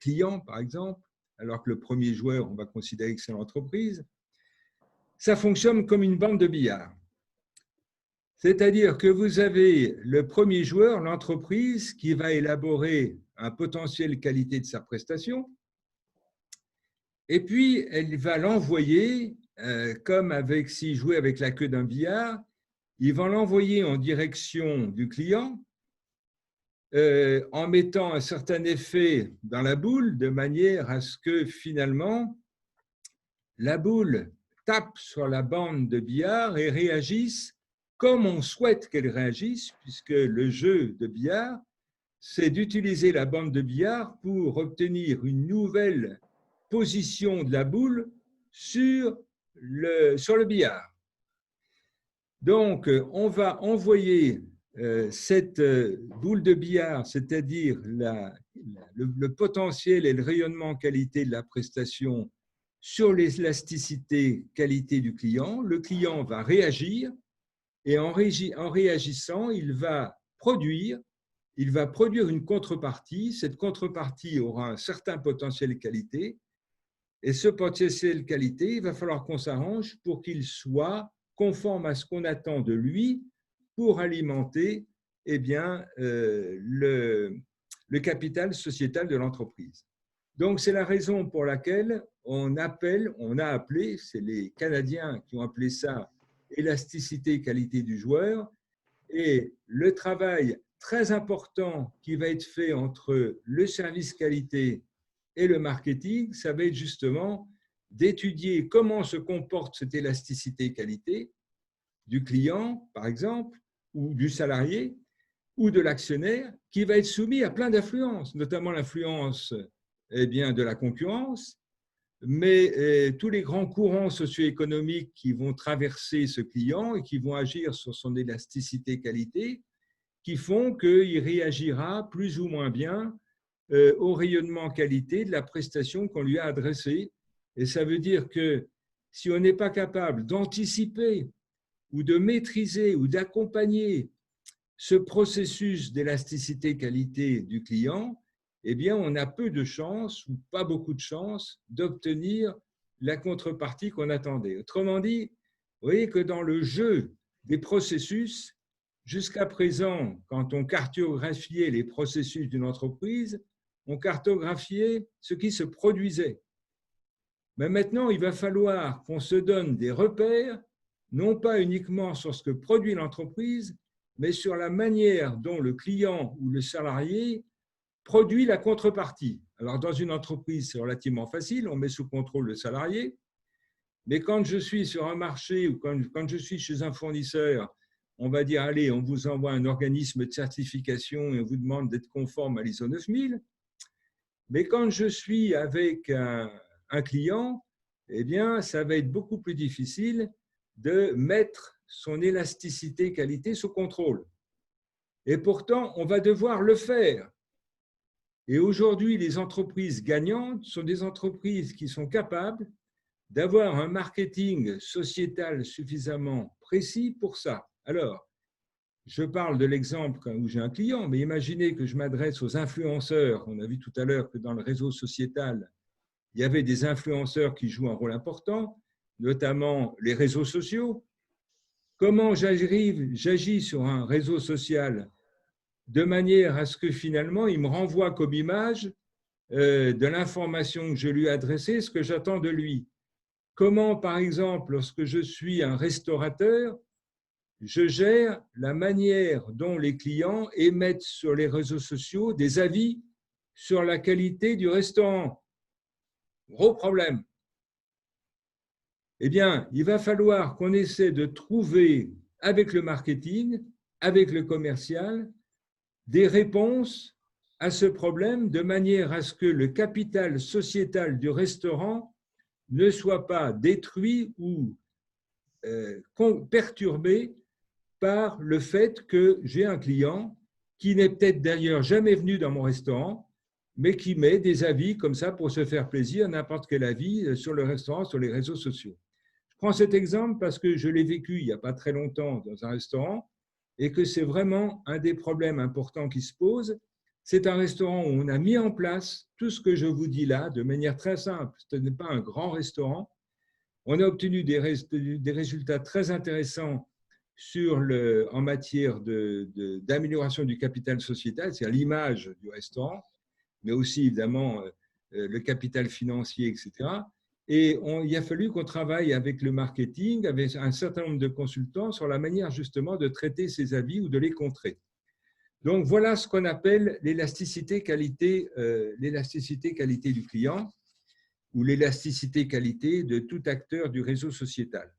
client par exemple, alors que le premier joueur, on va considérer que c'est l'entreprise, ça fonctionne comme une bande de billard. C'est-à-dire que vous avez le premier joueur, l'entreprise, qui va élaborer un potentiel qualité de sa prestation, et puis elle va l'envoyer comme s'il jouait avec la queue d'un billard, ils vont l'envoyer en direction du client en mettant un certain effet dans la boule de manière à ce que finalement la boule tape sur la bande de billard et réagisse comme on souhaite qu'elle réagisse, puisque le jeu de billard, c'est d'utiliser la bande de billard pour obtenir une nouvelle position de la boule sur le billard. Donc, on va envoyer cette boule de billard, c'est-à-dire le potentiel et le rayonnement qualité de la prestation sur l'élasticité qualité du client. Le client va réagir et en réagissant, il va produire une contrepartie. Cette contrepartie aura un certain potentiel qualité et ce potentiel qualité, il va falloir qu'on s'arrange pour qu'il soit conforme à ce qu'on attend de lui pour alimenter eh bien, le capital sociétal de l'entreprise. Donc, c'est la raison pour laquelle on a appelé, c'est les Canadiens qui ont appelé ça élasticité qualité du joueur, et le travail très important qui va être fait entre le service qualité et le marketing, ça va être justement d'étudier comment se comporte cette élasticité qualité du client, par exemple, ou du salarié, ou de l'actionnaire, qui va être soumis à plein d'influences, notamment l'influence de la concurrence, mais tous les grands courants socio-économiques qui vont traverser ce client et qui vont agir sur son élasticité qualité, qui font qu'il réagira plus ou moins bien au rayonnement qualité de la prestation qu'on lui a adressée. Et ça veut dire que si on n'est pas capable d'anticiper ou de maîtriser ou d'accompagner ce processus d'élasticité qualité du client, eh bien, on a peu de chances ou pas beaucoup de chances d'obtenir la contrepartie qu'on attendait. Autrement dit, vous voyez que dans le jeu des processus, jusqu'à présent, quand on cartographiait les processus d'une entreprise, on cartographiait ce qui se produisait. Mais maintenant, il va falloir qu'on se donne des repères, non pas uniquement sur ce que produit l'entreprise, mais sur la manière dont le client ou le salarié produit la contrepartie. Alors, dans une entreprise, c'est relativement facile, on met sous contrôle le salarié, mais quand je suis sur un marché ou quand je suis chez un fournisseur, on va dire, allez, on vous envoie un organisme de certification et on vous demande d'être conforme à l'ISO 9000. Mais quand je suis avec un client, eh bien, ça va être beaucoup plus difficile de mettre son élasticité qualité sous contrôle. Et pourtant, on va devoir le faire. Et aujourd'hui, les entreprises gagnantes sont des entreprises qui sont capables d'avoir un marketing sociétal suffisamment précis pour ça. Alors, je parle de l'exemple où j'ai un client, mais imaginez que je m'adresse aux influenceurs. On a vu tout à l'heure que dans le réseau sociétal, il y avait des influenceurs qui jouent un rôle important, notamment les réseaux sociaux. Comment j'agis sur un réseau social de manière à ce que finalement, il me renvoie comme image de l'information que je lui ai adressée, ce que j'attends de lui. Comment, par exemple, lorsque je suis un restaurateur, je gère la manière dont les clients émettent sur les réseaux sociaux des avis sur la qualité du restaurant. Gros problème. Eh bien, il va falloir qu'on essaie de trouver, avec le marketing, avec le commercial, des réponses à ce problème de manière à ce que le capital sociétal du restaurant ne soit pas détruit ou perturbé par le fait que j'ai un client qui n'est peut-être d'ailleurs jamais venu dans mon restaurant, mais qui met des avis comme ça pour se faire plaisir, n'importe quel avis sur le restaurant, sur les réseaux sociaux. Je prends cet exemple parce que je l'ai vécu il n'y a pas très longtemps dans un restaurant et que c'est vraiment un des problèmes importants qui se posent. C'est un restaurant où on a mis en place tout ce que je vous dis là de manière très simple. Ce n'est pas un grand restaurant. On a obtenu des résultats très intéressants en matière d'amélioration du capital sociétal, c'est-à-dire l'image du restaurant, mais aussi évidemment le capital financier, etc. Et il a fallu qu'on travaille avec le marketing, avec un certain nombre de consultants sur la manière justement de traiter ces avis ou de les contrer. Donc, voilà ce qu'on appelle l'élasticité qualité du client ou l'élasticité qualité de tout acteur du réseau sociétal.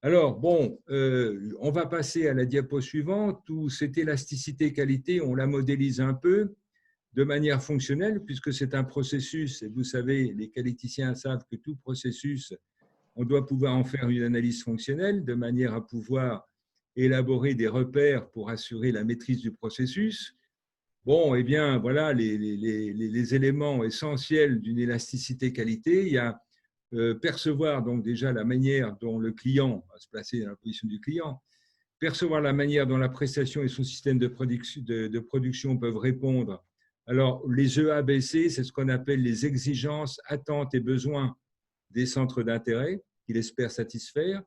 Alors, bon, on va passer à la diapo suivante où cette élasticité qualité, on la modélise un peu de manière fonctionnelle puisque c'est un processus et vous savez, les qualiticiens savent que tout processus, on doit pouvoir en faire une analyse fonctionnelle de manière à pouvoir élaborer des repères pour assurer la maîtrise du processus. Bon, eh bien, voilà les éléments essentiels d'une élasticité qualité. Il y a percevoir donc déjà la manière dont le client va se placer dans la position du client, percevoir la manière dont la prestation et son système de production peuvent répondre. Alors, les EABC, c'est ce qu'on appelle les exigences, attentes et besoins des centres d'intérêt qu'il espère satisfaire.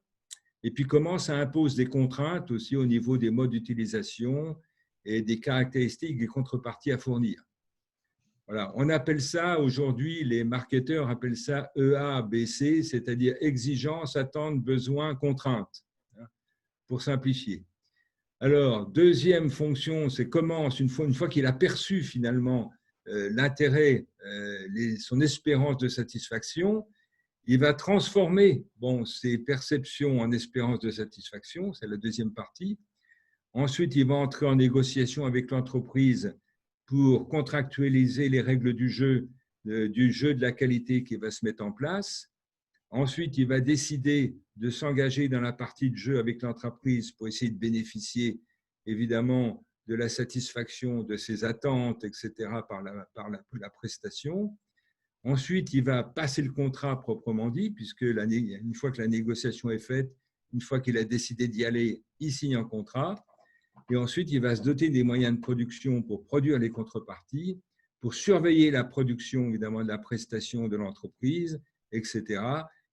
Et puis, comment ça impose des contraintes aussi au niveau des modes d'utilisation et des caractéristiques des contreparties à fournir. Voilà, on appelle ça aujourd'hui, les marketeurs appellent ça EABC, c'est-à-dire exigence, attente, besoin, contrainte, pour simplifier. Alors, deuxième fonction, c'est comment, une fois qu'il a perçu finalement l'intérêt, son espérance de satisfaction, il va transformer ses perceptions en espérance de satisfaction, c'est la deuxième partie. Ensuite, il va entrer en négociation avec l'entreprise pour contractualiser les règles du jeu de la qualité qui va se mettre en place. Ensuite, il va décider de s'engager dans la partie de jeu avec l'entreprise pour essayer de bénéficier évidemment de la satisfaction de ses attentes, etc., par la prestation. Ensuite, il va passer le contrat proprement dit, puisque une fois que la négociation est faite, une fois qu'il a décidé d'y aller, il signe un contrat. Et ensuite, il va se doter des moyens de production pour produire les contreparties, pour surveiller la production, évidemment, de la prestation de l'entreprise, etc.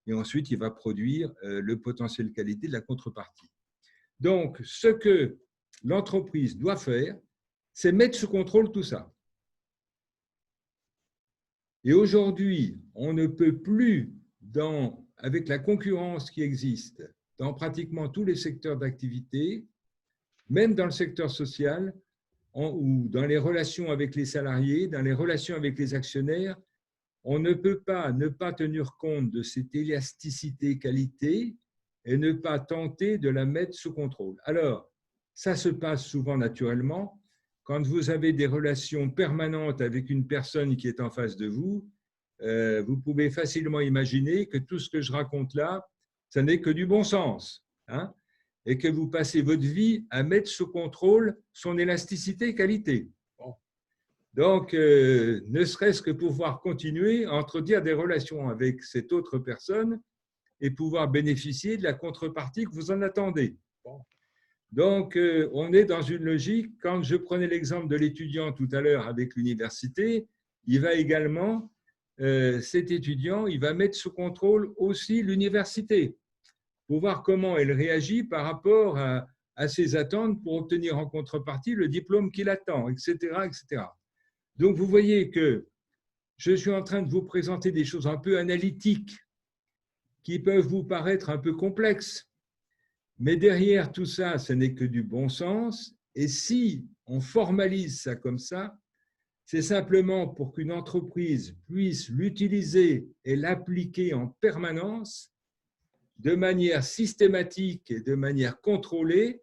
Et ensuite, il va produire le potentiel qualité de la contrepartie. Donc, ce que l'entreprise doit faire, c'est mettre sous contrôle tout ça. Et aujourd'hui, on ne peut plus, avec la concurrence qui existe dans pratiquement tous les secteurs d'activité, même dans le secteur social ou dans les relations avec les salariés, dans les relations avec les actionnaires, on ne peut pas ne pas tenir compte de cette élasticité qualité et ne pas tenter de la mettre sous contrôle. Alors, ça se passe souvent naturellement. Quand vous avez des relations permanentes avec une personne qui est en face de vous, vous pouvez facilement imaginer que tout ce que je raconte là, ça n'est que du bon sens, hein, et que vous passez votre vie à mettre sous contrôle son élasticité qualité. Bon. Donc, ne serait-ce que pouvoir continuer à entretenir des relations avec cette autre personne et pouvoir bénéficier de la contrepartie que vous en attendez. Bon. Donc, on est dans une logique, quand je prenais l'exemple de l'étudiant tout à l'heure avec l'université, il va également, cet étudiant, il va mettre sous contrôle aussi l'université pour voir comment elle réagit par rapport à ses attentes pour obtenir en contrepartie le diplôme qu'il attend, etc., etc. Donc, vous voyez que je suis en train de vous présenter des choses un peu analytiques qui peuvent vous paraître un peu complexes. Mais derrière tout ça, ce n'est que du bon sens. Et si on formalise ça comme ça, c'est simplement pour qu'une entreprise puisse l'utiliser et l'appliquer en permanence de manière systématique et de manière contrôlée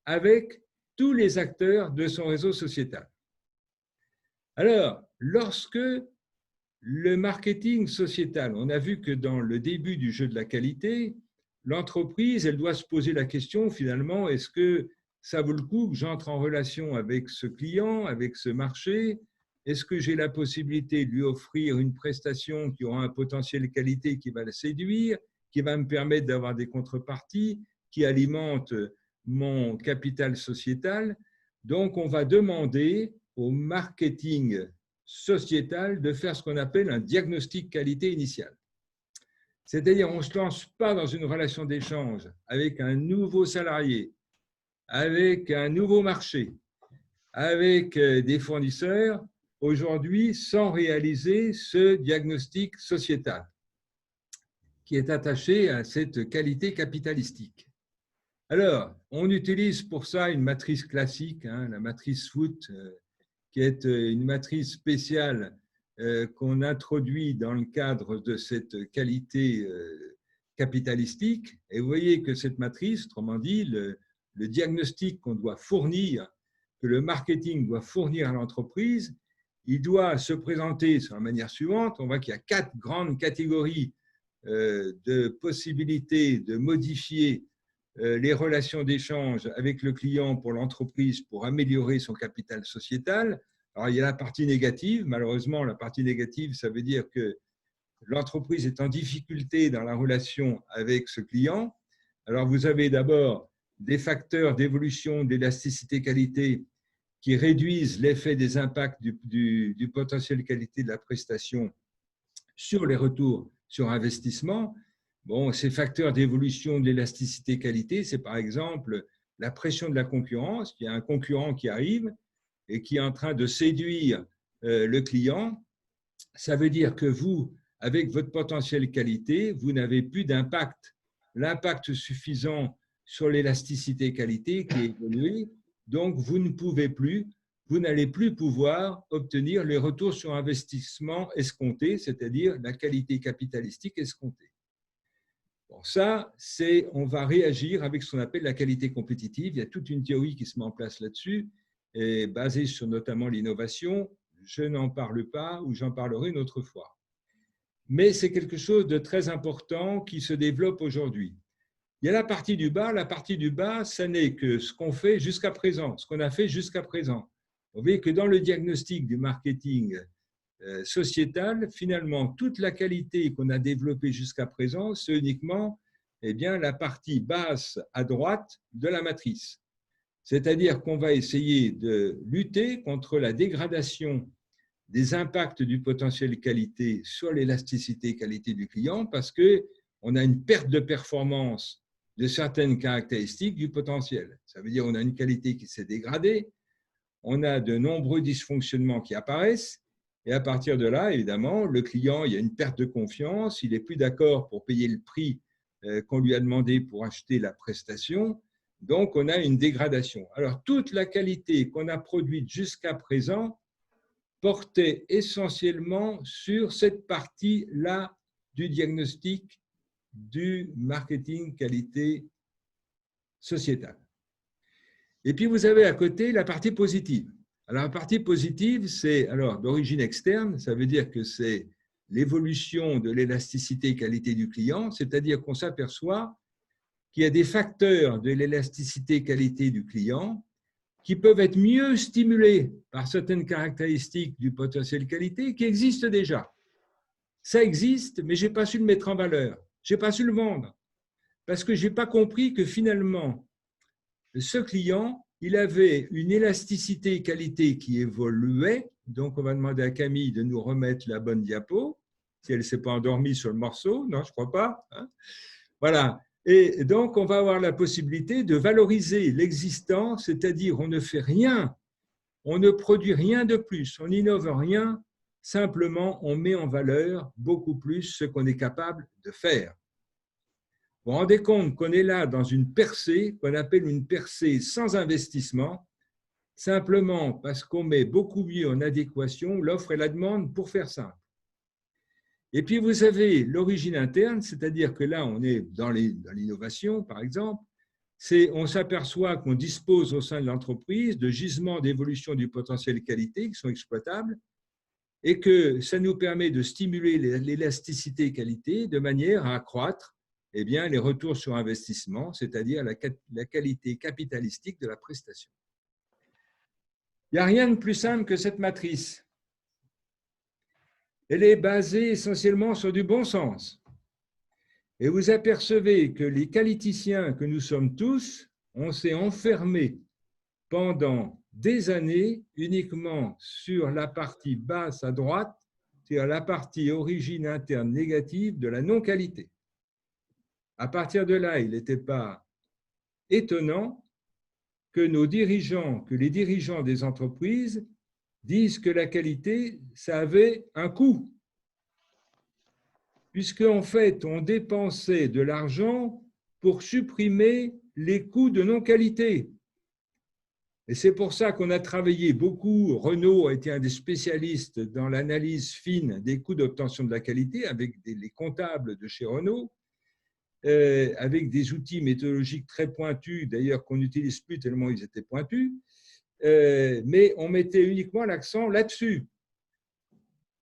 avec tous les acteurs de son réseau sociétal. Alors, lorsque le marketing sociétal, on a vu que dans le début du jeu de la qualité, l'entreprise, elle doit se poser la question finalement, est-ce que ça vaut le coup que j'entre en relation avec ce client, avec ce marché? Est-ce que j'ai la possibilité de lui offrir une prestation qui aura un potentiel qualité qui va la séduire, qui va me permettre d'avoir des contreparties, qui alimentent mon capital sociétal? Donc, on va demander au marketing sociétal de faire ce qu'on appelle un diagnostic qualité initial. C'est-à-dire, on ne se lance pas dans une relation d'échange avec un nouveau salarié, avec un nouveau marché, avec des fournisseurs, aujourd'hui, sans réaliser ce diagnostic sociétal. qui est attachée à cette qualité capitalistique. Alors, on utilise pour ça une matrice classique, hein, la matrice Foote, qui est une matrice spéciale qu'on introduit dans le cadre de cette qualité capitalistique. Et vous voyez que cette matrice, autrement dit, le diagnostic qu'on doit fournir, que le marketing doit fournir à l'entreprise, il doit se présenter sur la manière suivante. On voit qu'il y a 4 grandes catégories de possibilités de modifier les relations d'échange avec le client pour l'entreprise pour améliorer son capital sociétal. Alors, il y a la partie négative. Malheureusement, la partie négative, ça veut dire que l'entreprise est en difficulté dans la relation avec ce client. Alors, vous avez d'abord des facteurs d'évolution d'élasticité qualité qui réduisent l'effet des impacts du potentiel qualité de la prestation sur les retours sur investissement. Bon, ces facteurs d'évolution de l'élasticité qualité, c'est par exemple la pression de la concurrence. Il y a un concurrent qui arrive et qui est en train de séduire le client. Ça veut dire que vous, avec votre potentiel qualité, vous n'avez plus d'impact, l'impact suffisant sur l'élasticité qualité qui est évoluée. Donc, vous ne pouvez plus, vous n'allez plus pouvoir obtenir les retours sur investissement escomptés, c'est-à-dire la qualité capitalistique escomptée. Bon, ça, on va réagir avec ce qu'on appelle la qualité compétitive. Il y a toute une théorie qui se met en place là-dessus, basée sur notamment l'innovation. Je n'en parle pas ou j'en parlerai une autre fois. Mais c'est quelque chose de très important qui se développe aujourd'hui. Il y a la partie du bas. La partie du bas, ça n'est que ce qu'on fait jusqu'à présent, ce qu'on a fait jusqu'à présent. Vous voyez que dans le diagnostic du marketing sociétal, finalement, toute la qualité qu'on a développée jusqu'à présent, c'est uniquement la partie basse à droite de la matrice. C'est-à-dire qu'on va essayer de lutter contre la dégradation des impacts du potentiel qualité sur l'élasticité qualité du client parce qu'on a une perte de performance de certaines caractéristiques du potentiel. Ça veut dire qu'on a une qualité qui s'est dégradée, on a de nombreux dysfonctionnements qui apparaissent, et à partir de là, évidemment, le client, il y a une perte de confiance, il n'est plus d'accord pour payer le prix qu'on lui a demandé pour acheter la prestation, donc on a une dégradation. Alors, toute la qualité qu'on a produite jusqu'à présent portait essentiellement sur cette partie-là du diagnostic du marketing qualité sociétale. Et puis, vous avez à côté la partie positive. Alors, la partie positive, c'est d'origine externe, ça veut dire que c'est l'évolution de l'élasticité qualité du client, c'est-à-dire qu'on s'aperçoit qu'il y a des facteurs de l'élasticité qualité du client qui peuvent être mieux stimulés par certaines caractéristiques du potentiel qualité qui existent déjà. Ça existe, mais je n'ai pas su le mettre en valeur, je n'ai pas su le vendre, parce que je n'ai pas compris que finalement, ce client, il avait une élasticité qualité qui évoluait. Donc, on va demander à Camille de nous remettre la bonne diapo, si elle ne s'est pas endormie sur le morceau. Non, je ne crois pas. Hein. Voilà. Et donc, on va avoir la possibilité de valoriser l'existant, c'est-à-dire on ne fait rien, on ne produit rien de plus, on n'innove rien, simplement on met en valeur beaucoup plus ce qu'on est capable de faire. Vous vous rendez compte qu'on est là dans une percée, qu'on appelle une percée sans investissement, simplement parce qu'on met beaucoup mieux en adéquation l'offre et la demande pour faire simple. Et puis, vous avez l'origine interne, c'est-à-dire que là, on est dans l'innovation, par exemple, on s'aperçoit qu'on dispose au sein de l'entreprise de gisements d'évolution du potentiel qualité qui sont exploitables et que ça nous permet de stimuler l'élasticité qualité de manière à accroître les retours sur investissement, c'est-à-dire la qualité capitalistique de la prestation. Il n'y a rien de plus simple que cette matrice. Elle est basée essentiellement sur du bon sens. Et vous apercevez que les qualiticiens que nous sommes tous, on s'est enfermés pendant des années uniquement sur la partie basse à droite, c'est-à-dire la partie origine interne négative de la non-qualité. À partir de là, il n'était pas étonnant que les dirigeants des entreprises disent que la qualité, ça avait un coût. puisqu'en fait, on dépensait de l'argent pour supprimer les coûts de non-qualité. Et c'est pour ça qu'on a travaillé beaucoup. Renault a été un des spécialistes dans l'analyse fine des coûts d'obtention de la qualité avec les comptables de chez Renault, avec des outils méthodologiques très pointus, d'ailleurs qu'on n'utilise plus tellement ils étaient pointus, mais on mettait uniquement l'accent là-dessus.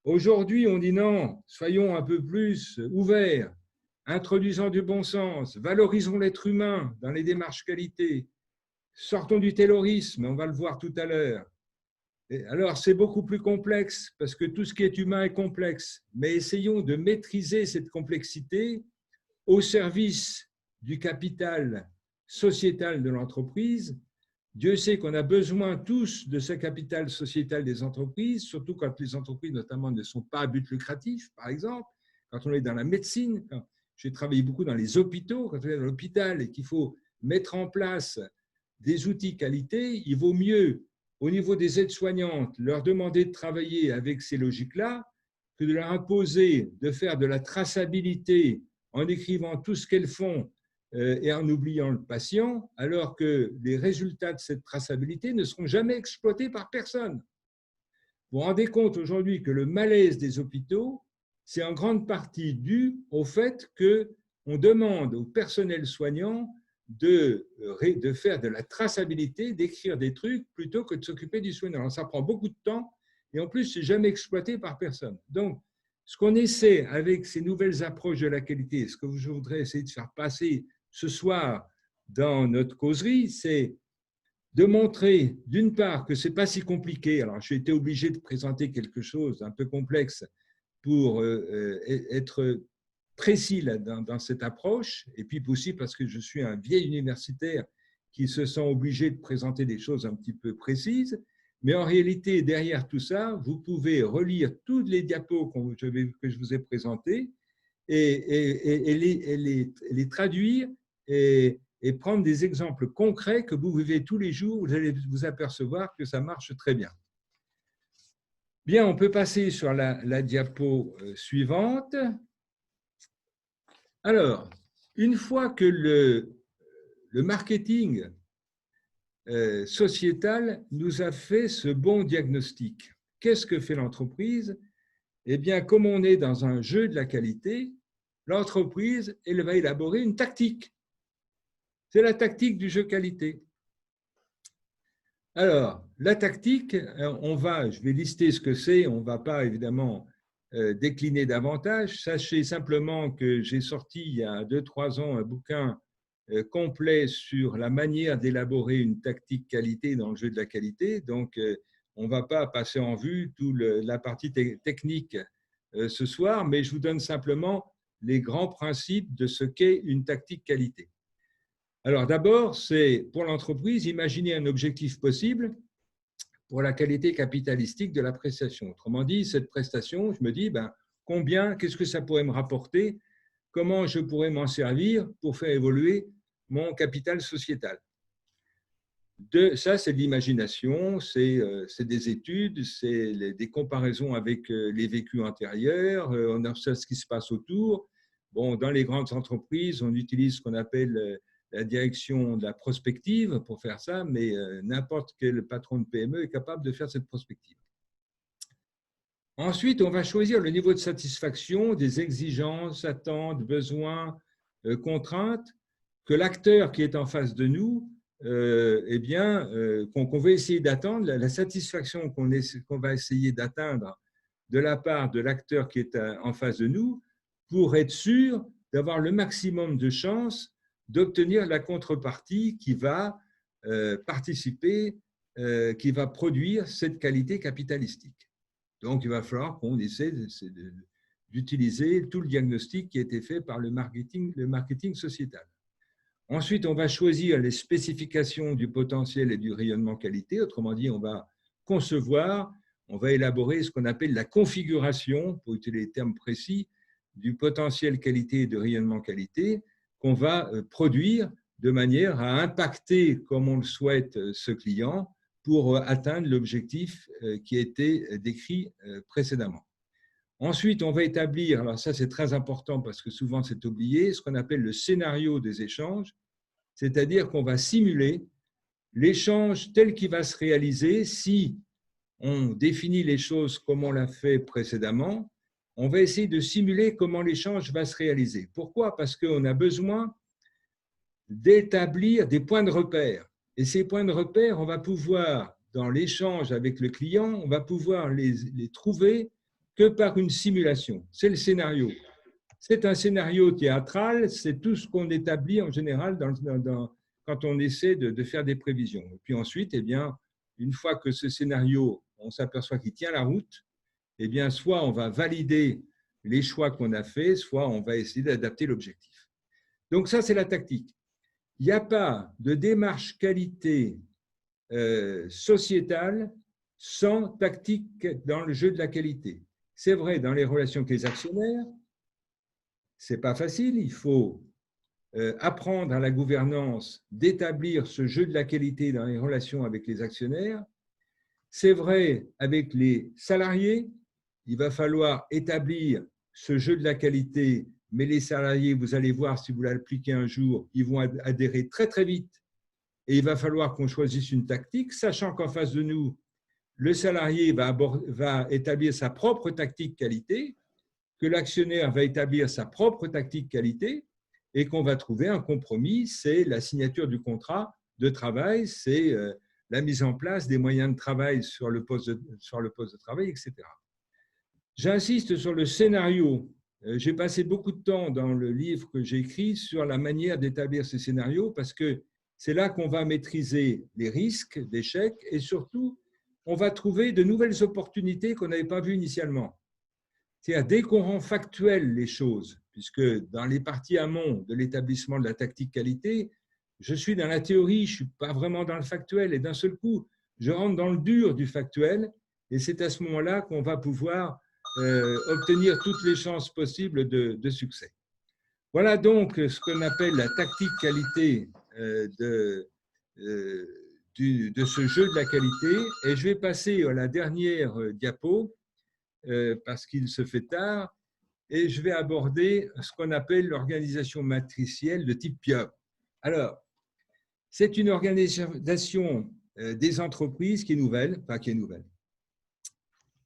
Aujourd'hui, on dit non, soyons un peu plus ouverts, introduisons du bon sens, valorisons l'être humain dans les démarches qualité, sortons du taylorisme, on va le voir tout à l'heure. Alors, c'est beaucoup plus complexe parce que tout ce qui est humain est complexe, mais essayons de maîtriser cette complexité au service du capital sociétal de l'entreprise. Dieu sait qu'on a besoin tous de ce capital sociétal des entreprises, surtout quand les entreprises notamment ne sont pas à but lucratif, par exemple, quand on est dans la médecine. J'ai travaillé beaucoup dans les hôpitaux, quand on est dans l'hôpital et qu'il faut mettre en place des outils qualité, il vaut mieux, au niveau des aides-soignantes, leur demander de travailler avec ces logiques-là que de leur imposer de faire de la traçabilité en écrivant tout ce qu'elles font et en oubliant le patient, alors que les résultats de cette traçabilité ne seront jamais exploités par personne. Vous vous rendez compte aujourd'hui que le malaise des hôpitaux, c'est en grande partie dû au fait qu'on demande au personnel soignant de faire de la traçabilité, d'écrire des trucs plutôt que de s'occuper du soin. Alors, ça prend beaucoup de temps et en plus, ce n'est jamais exploité par personne. Donc, ce qu'on essaie avec ces nouvelles approches de la qualité, ce que je voudrais essayer de faire passer ce soir dans notre causerie, c'est de montrer, d'une part, que ce n'est pas si compliqué. Alors, j'ai été obligé de présenter quelque chose d'un peu complexe pour être précis là, dans cette approche, et puis aussi parce que je suis un vieil universitaire qui se sent obligé de présenter des choses un petit peu précises. Mais en réalité, derrière tout ça, vous pouvez relire toutes les diapos que je vous ai présentées et les traduire et prendre des exemples concrets que vous vivez tous les jours. Vous allez vous apercevoir que ça marche très bien. Bien, on peut passer sur la diapo suivante. Alors, une fois que le marketing sociétal nous a fait ce bon diagnostic, qu'est-ce que fait l'entreprise? Eh bien, comme on est dans un jeu de la qualité, l'entreprise, elle va élaborer une tactique. C'est la tactique du jeu qualité. Alors, la tactique, je vais lister ce que c'est, on ne va pas évidemment décliner davantage. Sachez simplement que j'ai sorti il y a 2-3 ans un bouquin complet sur la manière d'élaborer une tactique qualité dans le jeu de la qualité. Donc, on ne va pas passer en vue toute la partie technique ce soir, mais je vous donne simplement les grands principes de ce qu'est une tactique qualité. Alors d'abord, c'est pour l'entreprise, imaginer un objectif possible pour la qualité capitalistique de la prestation. Autrement dit, cette prestation, je me dis, qu'est-ce que ça pourrait me rapporter? Comment je pourrais m'en servir pour faire évoluer mon capital sociétal? Ça, c'est de l'imagination, c'est des études, c'est des comparaisons avec les vécus antérieurs, on observe ce qui se passe autour. Bon, dans les grandes entreprises, on utilise ce qu'on appelle la direction de la prospective pour faire ça, mais n'importe quel patron de PME est capable de faire cette prospective. Ensuite, on va choisir le niveau de satisfaction des exigences, attentes, besoins, contraintes que l'acteur qui est en face de nous, qu'on va essayer d'atteindre, la satisfaction qu'on va essayer d'atteindre de la part de l'acteur qui est en face de nous pour être sûr d'avoir le maximum de chances d'obtenir la contrepartie qui va participer, qui va produire cette qualité capitalistique. Donc, il va falloir qu'on essaie d'utiliser tout le diagnostic qui a été fait par le marketing sociétal. Ensuite, on va choisir les spécifications du potentiel et du rayonnement qualité. Autrement dit, on va concevoir, on va élaborer ce qu'on appelle la configuration, pour utiliser les termes précis, du potentiel qualité et de rayonnement qualité qu'on va produire de manière à impacter, comme on le souhaite, ce client pour atteindre l'objectif qui a été décrit précédemment. Ensuite, on va établir, alors ça c'est très important parce que souvent c'est oublié, ce qu'on appelle le scénario des échanges, c'est-à-dire qu'on va simuler l'échange tel qu'il va se réaliser si on définit les choses comme on l'a fait précédemment. On va essayer de simuler comment l'échange va se réaliser. Pourquoi? Parce qu'on a besoin d'établir des points de repère. Et ces points de repère, on va pouvoir, dans l'échange avec le client, on va pouvoir les trouver que par une simulation. C'est le scénario. C'est un scénario théâtral, c'est tout ce qu'on établit en général quand on essaie de faire des prévisions. Et puis ensuite, eh bien, une fois que ce scénario, on s'aperçoit qu'il tient la route, eh bien, soit on va valider les choix qu'on a faits, soit on va essayer d'adapter l'objectif. Donc ça, c'est la tactique. Il n'y a pas de démarche qualité sociétale sans tactique dans le jeu de la qualité. C'est vrai dans les relations avec les actionnaires, ce n'est pas facile, il faut apprendre à la gouvernance d'établir ce jeu de la qualité dans les relations avec les actionnaires. C'est vrai avec les salariés, il va falloir établir ce jeu de la qualité, mais les salariés, vous allez voir, si vous l'appliquez un jour, ils vont adhérer très très vite et il va falloir qu'on choisisse une tactique, sachant qu'en face de nous, le salarié va établir sa propre tactique qualité, que l'actionnaire va établir sa propre tactique qualité et qu'on va trouver un compromis, c'est la signature du contrat de travail, c'est la mise en place des moyens de travail sur le poste de travail, etc. J'insiste sur le scénario. J'ai passé beaucoup de temps dans le livre que j'ai écrit sur la manière d'établir ces scénarios parce que c'est là qu'on va maîtriser les risques d'échec et surtout, on va trouver de nouvelles opportunités qu'on n'avait pas vues initialement. C'est-à-dire, dès qu'on rend factuel les choses, puisque dans les parties amont de l'établissement de la tactique qualité, je suis dans la théorie, je ne suis pas vraiment dans le factuel, et d'un seul coup, je rentre dans le dur du factuel, et c'est à ce moment-là qu'on va pouvoir obtenir toutes les chances possibles de succès. Voilà donc ce qu'on appelle la tactique qualité de ce jeu de la qualité, et je vais passer à la dernière diapo, parce qu'il se fait tard, et je vais aborder ce qu'on appelle l'organisation matricielle de type Piobre. Alors, c'est une organisation des entreprises qui est nouvelle, enfin qui est nouvelle.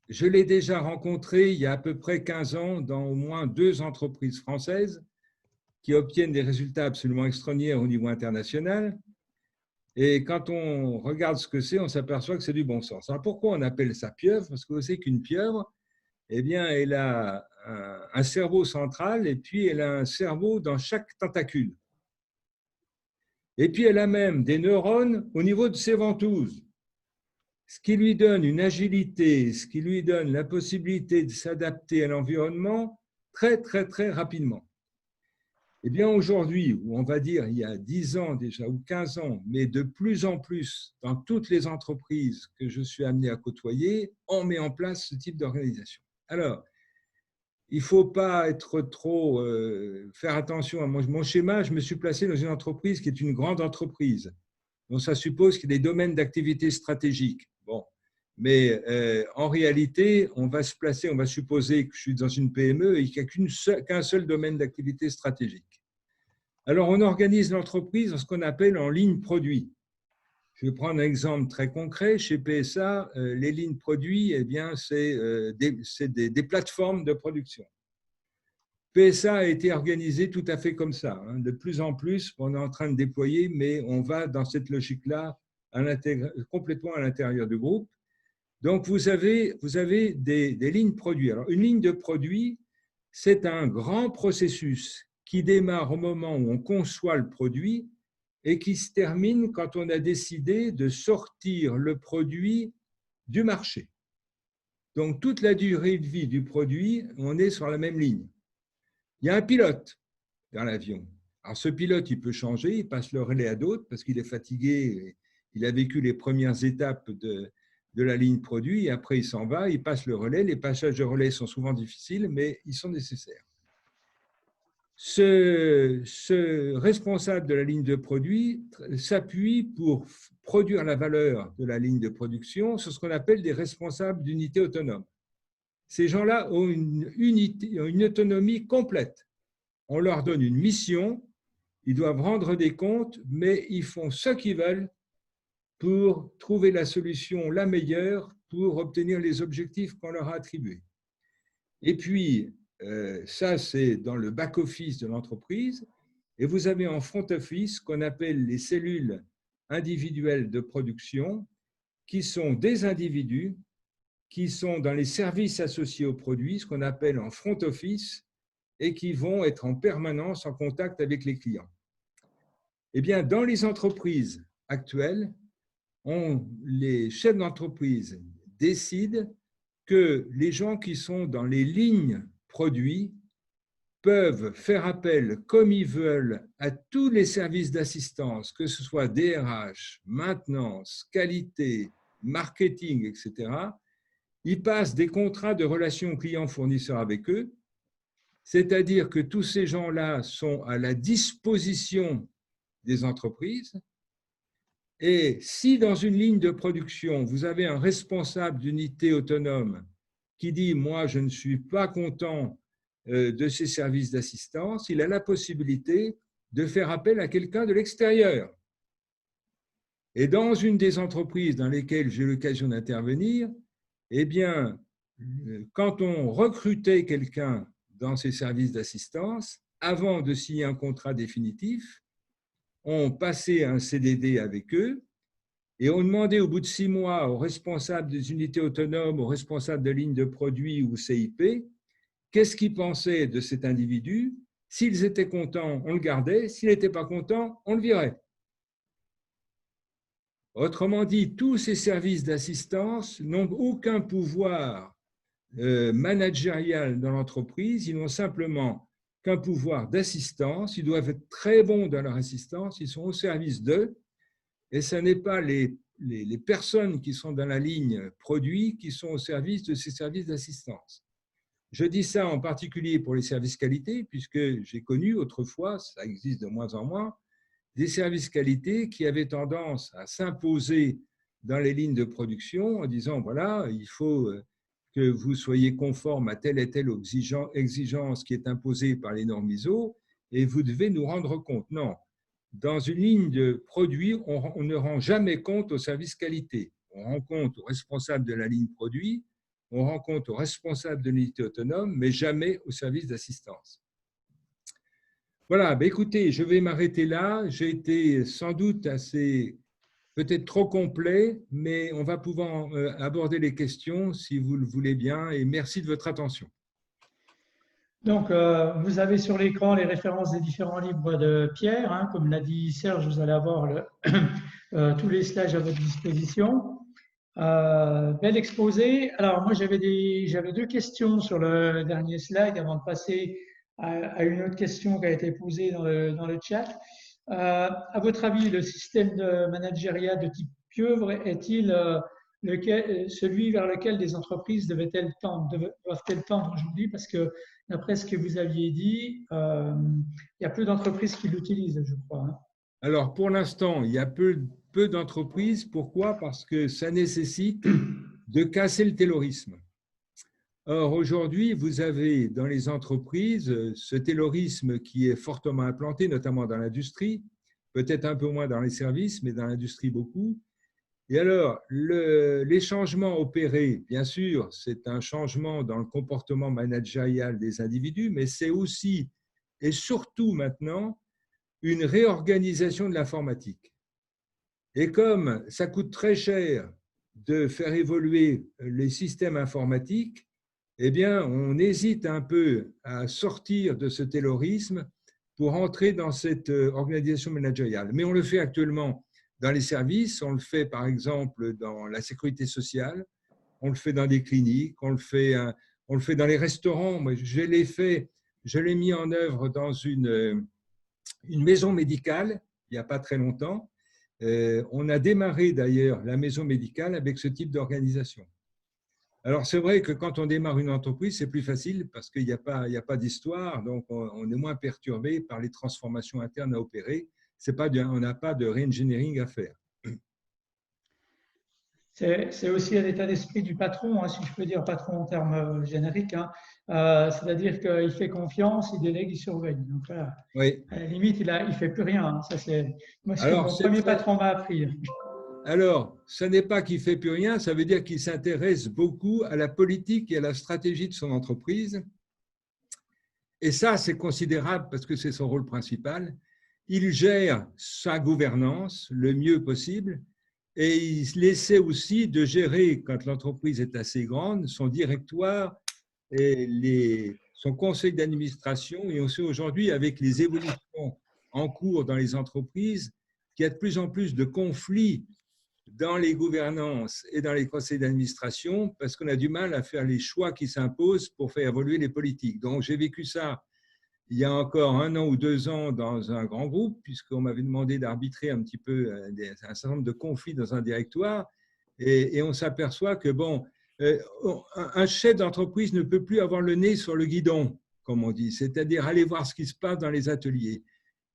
Je l'ai déjà rencontrée il y a à peu près 15 ans dans au moins 2 entreprises françaises qui obtiennent des résultats absolument extraordinaires au niveau international. Et quand on regarde ce que c'est, on s'aperçoit que c'est du bon sens. Alors pourquoi on appelle ça pieuvre? Parce que vous savez qu'une pieuvre, eh bien, elle a un cerveau central et puis elle a un cerveau dans chaque tentacule. Et puis elle a même des neurones au niveau de ses ventouses, ce qui lui donne une agilité, ce qui lui donne la possibilité de s'adapter à l'environnement très, très, très rapidement. Eh bien, aujourd'hui, ou on va dire il y a 10 ans déjà, ou 15 ans, mais de plus en plus dans toutes les entreprises que je suis amené à côtoyer, on met en place ce type d'organisation. Alors, il ne faut pas être trop… faire attention à mon schéma. Je me suis placé dans une entreprise qui est une grande entreprise. Donc, ça suppose qu'il y a des domaines d'activité stratégiques. Bon. Mais en réalité, on va se placer, on va supposer que je suis dans une PME et qu'il n'y a qu'un seul domaine d'activité stratégique. Alors, on organise l'entreprise dans ce qu'on appelle en ligne produit. Je vais prendre un exemple très concret. Chez PSA, les lignes produits, eh bien, c'est des plateformes de production. PSA a été organisé tout à fait comme ça. De plus en plus, on est en train de déployer, mais on va dans cette logique-là complètement à l'intérieur du groupe. Donc, vous avez des lignes produits. Alors, une ligne de produit, c'est un grand processus qui démarre au moment où on conçoit le produit et qui se termine quand on a décidé de sortir le produit du marché. Donc, toute la durée de vie du produit, on est sur la même ligne. Il y a un pilote dans l'avion. Alors, ce pilote, il peut changer, il passe le relais à d'autres parce qu'il est fatigué, il a vécu les premières étapes de la ligne produit, et après, il s'en va, il passe le relais. Les passages de relais sont souvent difficiles, mais ils sont nécessaires. Ce responsable de la ligne de produit s'appuie pour produire la valeur de la ligne de production sur ce qu'on appelle des responsables d'unités autonomes. ces gens-là ont une autonomie complète. On leur donne une mission, ils doivent rendre des comptes, mais ils font ce qu'ils veulent pour trouver la solution la meilleure pour obtenir les objectifs qu'on leur a attribués. Et puis, ça, c'est dans le back-office de l'entreprise. Et vous avez en front-office ce qu'on appelle les cellules individuelles de production, qui sont des individus qui sont dans les services associés aux produits, ce qu'on appelle en front-office, et qui vont être en permanence en contact avec les clients. Eh bien, dans les entreprises actuelles, les chefs d'entreprise décident que les gens qui sont dans les lignes produits peuvent faire appel comme ils veulent à tous les services d'assistance, que ce soit DRH, maintenance, qualité, marketing, etc. Ils passent des contrats de relations clients-fournisseurs avec eux, c'est-à-dire que tous ces gens-là sont à la disposition des entreprises. Et si dans une ligne de production, vous avez un responsable d'unité autonome qui dit « moi, je ne suis pas content de ces services d'assistance », il a la possibilité de faire appel à quelqu'un de l'extérieur. Et dans une des entreprises dans lesquelles j'ai eu l'occasion d'intervenir, eh bien, quand on recrutait quelqu'un dans ces services d'assistance, avant de signer un contrat définitif, on passait un CDD avec eux et on demandait au bout de 6 mois aux responsables des unités autonomes, aux responsables de lignes de produits ou CIP, qu'est-ce qu'ils pensaient de cet individu. S'ils étaient contents, on le gardait. S'ils n'étaient pas contents, on le virait. Autrement dit, tous ces services d'assistance n'ont aucun pouvoir managérial dans l'entreprise, ils n'ont simplement qu'un pouvoir d'assistance, ils doivent être très bons dans leur assistance, ils sont au service d'eux, et ce n'est pas les personnes qui sont dans la ligne produit qui sont au service de ces services d'assistance. Je dis ça en particulier pour les services qualité, puisque j'ai connu autrefois, ça existe de moins en moins, des services qualité qui avaient tendance à s'imposer dans les lignes de production en disant, voilà, il faut que vous soyez conforme à telle et telle exigence qui est imposée par les normes ISO et vous devez nous rendre compte. Non, dans une ligne de produit, on ne rend jamais compte au service qualité. On rend compte au responsable de la ligne produit, on rend compte au responsable de l'unité autonome, mais jamais au service d'assistance. Voilà, ben écoutez, je vais m'arrêter là. J'ai été sans doute assez, peut-être trop complet, mais on va pouvoir aborder les questions si vous le voulez bien. Et merci de votre attention. Donc, vous avez sur l'écran les références des différents livres de Pierre. Hein, comme l'a dit Serge, vous allez avoir tous les slides à votre disposition. Bel exposé. Alors, moi, j'avais 2 questions sur le dernier slide avant de passer à une autre question qui a été posée dans le chat. À votre avis, le système de managériat de type pieuvre est-il celui vers lequel les entreprises doivent-elles tendre aujourd'hui? Parce que d'après ce que vous aviez dit, il y a peu d'entreprises qui l'utilisent, je crois. Hein. Alors, pour l'instant, il y a peu d'entreprises. Pourquoi? Parce que ça nécessite de casser le taylorisme. Or, aujourd'hui, vous avez dans les entreprises ce taylorisme qui est fortement implanté, notamment dans l'industrie, peut-être un peu moins dans les services, mais dans l'industrie beaucoup. Et alors, les changements opérés, bien sûr, c'est un changement dans le comportement managérial des individus, mais c'est aussi et surtout maintenant une réorganisation de l'informatique. Et comme ça coûte très cher de faire évoluer les systèmes informatiques, eh bien, on hésite un peu à sortir de ce taylorisme pour entrer dans cette organisation managériale. Mais on le fait actuellement dans les services, on le fait par exemple dans la sécurité sociale, on le fait dans des cliniques, on le fait dans les restaurants. Moi, je l'ai mis en œuvre dans une maison médicale il n'y a pas très longtemps. On a démarré d'ailleurs la maison médicale avec ce type d'organisation. Alors, c'est vrai que quand on démarre une entreprise, c'est plus facile parce qu'il n'y a pas d'histoire, donc on est moins perturbé par les transformations internes à opérer. On n'a pas de re-engineering à faire. C'est aussi l'état d'esprit du patron, hein, si je peux dire patron en termes génériques, hein. C'est-à-dire qu'il fait confiance, il délègue, il surveille. Donc voilà, Oui. à la limite, il fait plus rien, hein. Ça, c'est moi ce que Alors, mon premier patron m'a appris. alors, ce n'est pas qu'il ne fait plus rien, ça veut dire qu'il s'intéresse beaucoup à la politique et à la stratégie de son entreprise. Et ça, c'est considérable parce que c'est son rôle principal. Il gère sa gouvernance le mieux possible et il essaie aussi de gérer, quand l'entreprise est assez grande, son directoire et son conseil d'administration. Et on sait aujourd'hui, avec les évolutions en cours dans les entreprises, qu'il y a de plus en plus de conflits dans les gouvernances et dans les conseils d'administration parce qu'on a du mal à faire les choix qui s'imposent pour faire évoluer les politiques. Donc, j'ai vécu ça il y a encore 1 an ou 2 ans dans un grand groupe, puisqu'on m'avait demandé d'arbitrer un petit peu un certain nombre de conflits dans un directoire. Et on s'aperçoit que, bon, un chef d'entreprise ne peut plus avoir le nez sur le guidon, comme on dit, c'est-à-dire aller voir ce qui se passe dans les ateliers.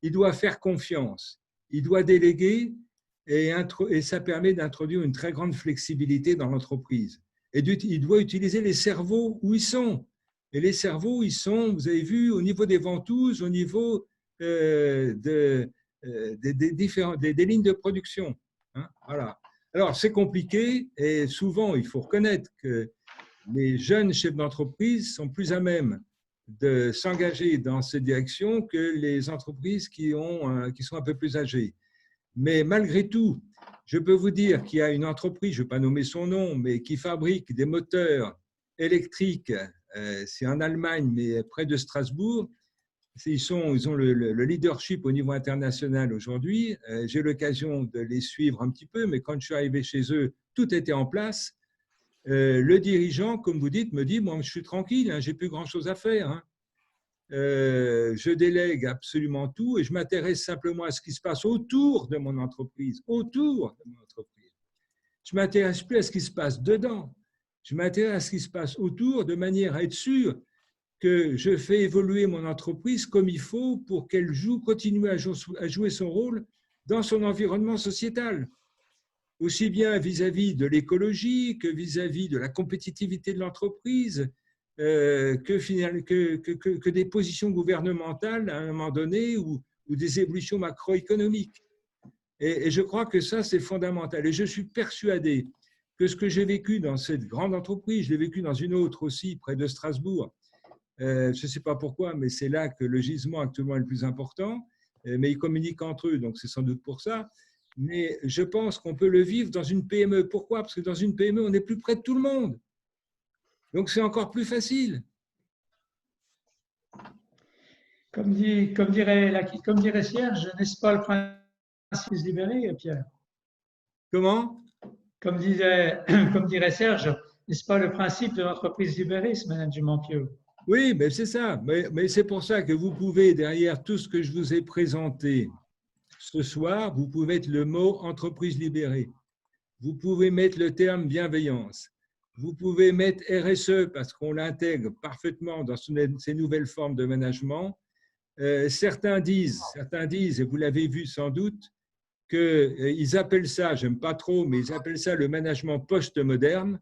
Il doit faire confiance, il doit déléguer, et ça permet d'introduire une très grande flexibilité dans l'entreprise. Et il doit utiliser les cerveaux où ils sont. Et les cerveaux, ils sont, vous avez vu, au niveau des ventouses, au niveau des lignes de production. Hein, voilà. Alors, c'est compliqué et souvent, il faut reconnaître que les jeunes chefs d'entreprise sont plus à même de s'engager dans cette direction que les entreprises qui sont un peu plus âgées. Mais malgré tout, je peux vous dire qu'il y a une entreprise, je ne vais pas nommer son nom, mais qui fabrique des moteurs électriques. C'est en Allemagne, mais près de Strasbourg. Ils ont le leadership au niveau international aujourd'hui. J'ai l'occasion de les suivre un petit peu, mais quand je suis arrivé chez eux, tout était en place. Le dirigeant, comme vous dites, me dit, moi, je suis tranquille, hein, j'ai plus grand-chose à faire. Hein. Je délègue absolument tout et je m'intéresse simplement à ce qui se passe autour de mon entreprise, autour de mon entreprise. Je ne m'intéresse plus à ce qui se passe dedans. Je m'intéresse à ce qui se passe autour de manière à être sûr que je fais évoluer mon entreprise comme il faut pour qu'elle continue à jouer son rôle dans son environnement sociétal, aussi bien vis-à-vis de l'écologie que vis-à-vis de la compétitivité de l'entreprise, que des positions gouvernementales à un moment donné ou des évolutions macroéconomiques. Et je crois que ça, c'est fondamental. Et je suis persuadé que ce que j'ai vécu dans cette grande entreprise, je l'ai vécu dans une autre aussi, près de Strasbourg. Je ne sais pas pourquoi, mais c'est là que le gisement actuellement est le plus important. Mais ils communiquent entre eux, donc c'est sans doute pour ça. Mais je pense qu'on peut le vivre dans une PME. Pourquoi? Parce que dans une PME, on est plus près de tout le monde. Donc, c'est encore plus facile. Comme dirait Serge, n'est-ce pas le principe de se libérer, Pierre? Comment? Comme dirait Serge, n'est-ce pas le principe de l'entreprise libérée, ce management pieux? Oui, mais c'est ça. Mais c'est pour ça que vous pouvez, derrière tout ce que je vous ai présenté ce soir, vous pouvez mettre le mot entreprise libérée. Vous pouvez mettre le terme bienveillance. Vous pouvez mettre RSE parce qu'on l'intègre parfaitement dans ces nouvelles formes de management. Certains disent, et vous l'avez vu sans doute, qu'ils appellent ça, j'aime pas trop, mais ils appellent ça le management post-moderne.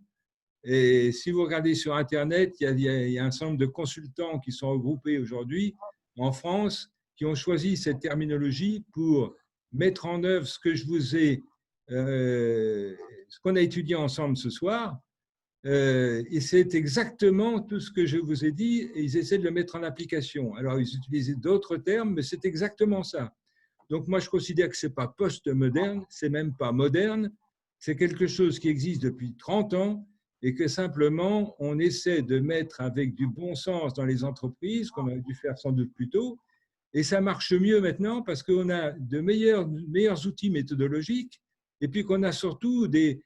Et si vous regardez sur Internet, il y a un certain nombre de consultants qui sont regroupés aujourd'hui en France qui ont choisi cette terminologie pour mettre en œuvre ce qu'on a étudié ensemble ce soir. Et c'est exactement tout ce que je vous ai dit et ils essaient de le mettre en application. Alors, ils utilisent d'autres termes, mais c'est exactement ça. Donc, moi, je considère que ce n'est pas post-moderne, c'est même pas moderne, c'est quelque chose qui existe depuis 30 ans et que simplement, on essaie de mettre avec du bon sens dans les entreprises, qu'on aurait dû faire sans doute plus tôt, et ça marche mieux maintenant parce qu'on a de meilleurs outils méthodologiques et puis qu'on a surtout des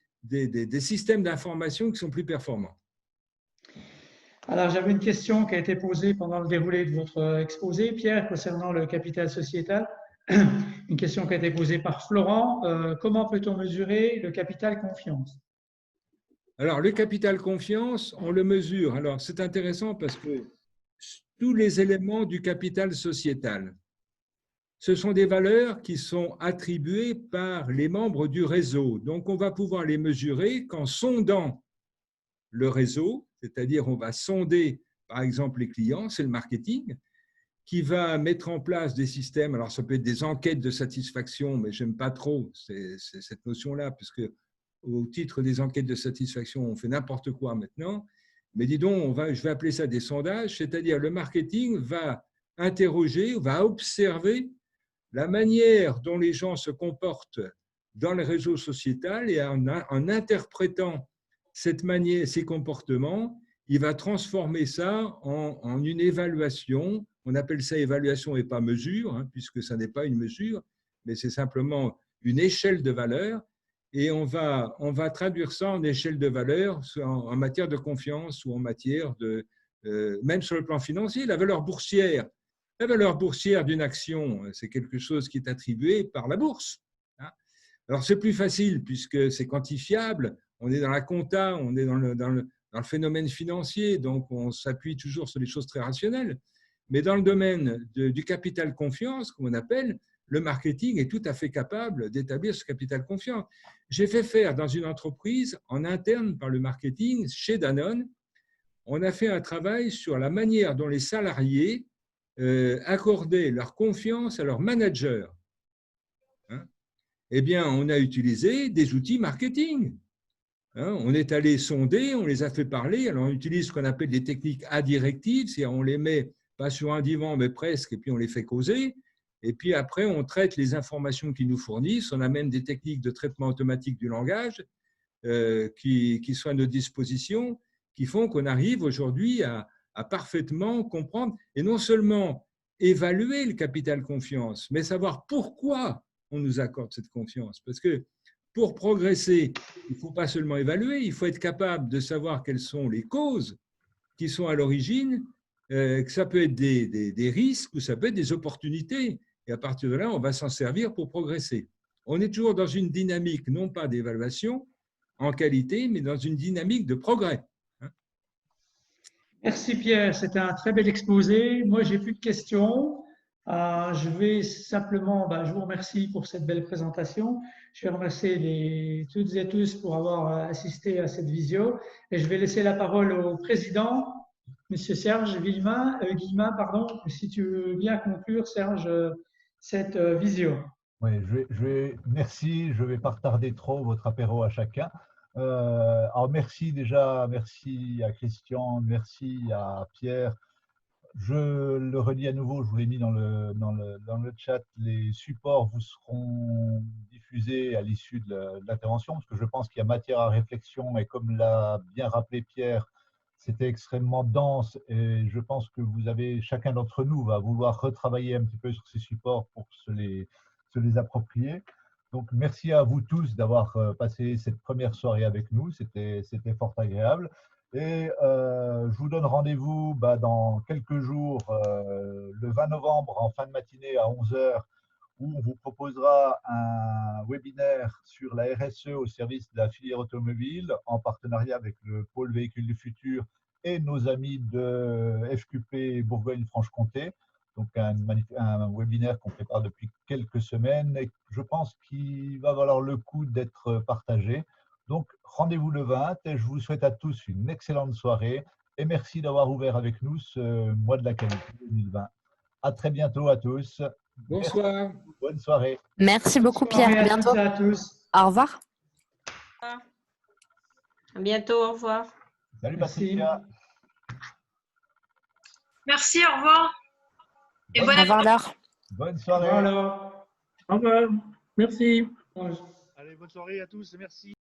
systèmes d'information qui sont plus performants. Alors, j'avais une question qui a été posée pendant le déroulé de votre exposé, Pierre, concernant le capital sociétal. Une question qui a été posée par Florent. Comment peut-on mesurer le capital confiance? Alors, le capital confiance, on le mesure. Alors, c'est intéressant parce que tous les éléments du capital sociétal, ce sont des valeurs qui sont attribuées par les membres du réseau. Donc, on va pouvoir les mesurer qu'en sondant le réseau, c'est-à-dire on va sonder, par exemple, les clients, c'est le marketing, qui va mettre en place des systèmes. Alors, ça peut être des enquêtes de satisfaction, mais je n'aime pas trop cette notion-là, puisque au titre des enquêtes de satisfaction, on fait n'importe quoi maintenant. Mais dis donc, je vais appeler ça des sondages, c'est-à-dire le marketing va interroger, va observer la manière dont les gens se comportent dans le réseau sociétal et en interprétant cette manière, ces comportements, il va transformer ça en une évaluation. On appelle ça évaluation et pas mesure, hein, puisque ça n'est pas une mesure, mais c'est simplement une échelle de valeur. Et on va traduire ça en échelle de valeur en matière de confiance ou en matière de, même sur le plan financier, la valeur boursière. La valeur boursière d'une action, c'est quelque chose qui est attribué par la bourse. Alors, c'est plus facile puisque c'est quantifiable. On est dans la compta, on est dans le phénomène financier, donc on s'appuie toujours sur des choses très rationnelles. Mais dans le domaine du capital confiance, comme on appelle, le marketing est tout à fait capable d'établir ce capital confiance. J'ai fait faire dans une entreprise en interne par le marketing chez Danone, on a fait un travail sur la manière dont les salariés accordaient leur confiance à leur manager. Eh bien, on a utilisé des outils marketing. On est allé sonder, on les a fait parler. Alors, on utilise ce qu'on appelle des techniques adirectives, c'est-à-dire on les met pas sur un divan, mais presque, et puis on les fait causer. Et puis après, on traite les informations qu'ils nous fournissent. On a même des techniques de traitement automatique du langage qui sont à notre disposition, qui font qu'on arrive aujourd'hui à parfaitement comprendre et non seulement évaluer le capital confiance, mais savoir pourquoi on nous accorde cette confiance. Parce que pour progresser, il ne faut pas seulement évaluer, il faut être capable de savoir quelles sont les causes qui sont à l'origine, que ça peut être des risques ou ça peut être des opportunités. Et à partir de là, on va s'en servir pour progresser. On est toujours dans une dynamique, non pas d'évaluation en qualité, mais dans une dynamique de progrès. Merci Pierre, c'était un très bel exposé. Moi, j'ai plus de questions. Je vais simplement, je vous remercie pour cette belle présentation. Je vais remercier toutes et tous pour avoir assisté à cette visio. Et je vais laisser la parole au président, Monsieur Serge Guillemin, si tu veux bien conclure, Serge, cette visio. Oui, merci, je ne vais pas retarder trop votre apéro à chacun. Alors merci à Christian, merci à Pierre. Je le redis à nouveau, je vous l'ai mis dans le chat, les supports vous seront diffusés à l'issue de l'intervention, parce que je pense qu'il y a matière à réflexion, et comme l'a bien rappelé Pierre, c'était extrêmement dense, et je pense que chacun d'entre nous va vouloir retravailler un petit peu sur ces supports pour se les approprier. Donc, merci à vous tous d'avoir passé cette première soirée avec nous. C'était fort agréable. Et je vous donne rendez-vous dans quelques jours, le 20 novembre, en fin de matinée à 11 h, où on vous proposera un webinaire sur la RSE au service de la filière automobile, en partenariat avec le pôle véhicule du futur et nos amis de FQP Bourgogne-Franche-Comté. Donc un webinaire qu'on prépare depuis quelques semaines et je pense qu'il va valoir le coup d'être partagé. Donc rendez-vous le 20 et je vous souhaite à tous une excellente soirée et merci d'avoir ouvert avec nous ce mois de la qualité 2020. À très bientôt à tous. Bonsoir. Merci, bonne soirée. Merci beaucoup Pierre, à bientôt. À tous. Au revoir. À bientôt, au revoir. Salut Patricia. Merci, au revoir. Et Au revoir Laure. Bonne soirée. Voilà. Au revoir. Merci. Allez, bonne soirée à tous, merci.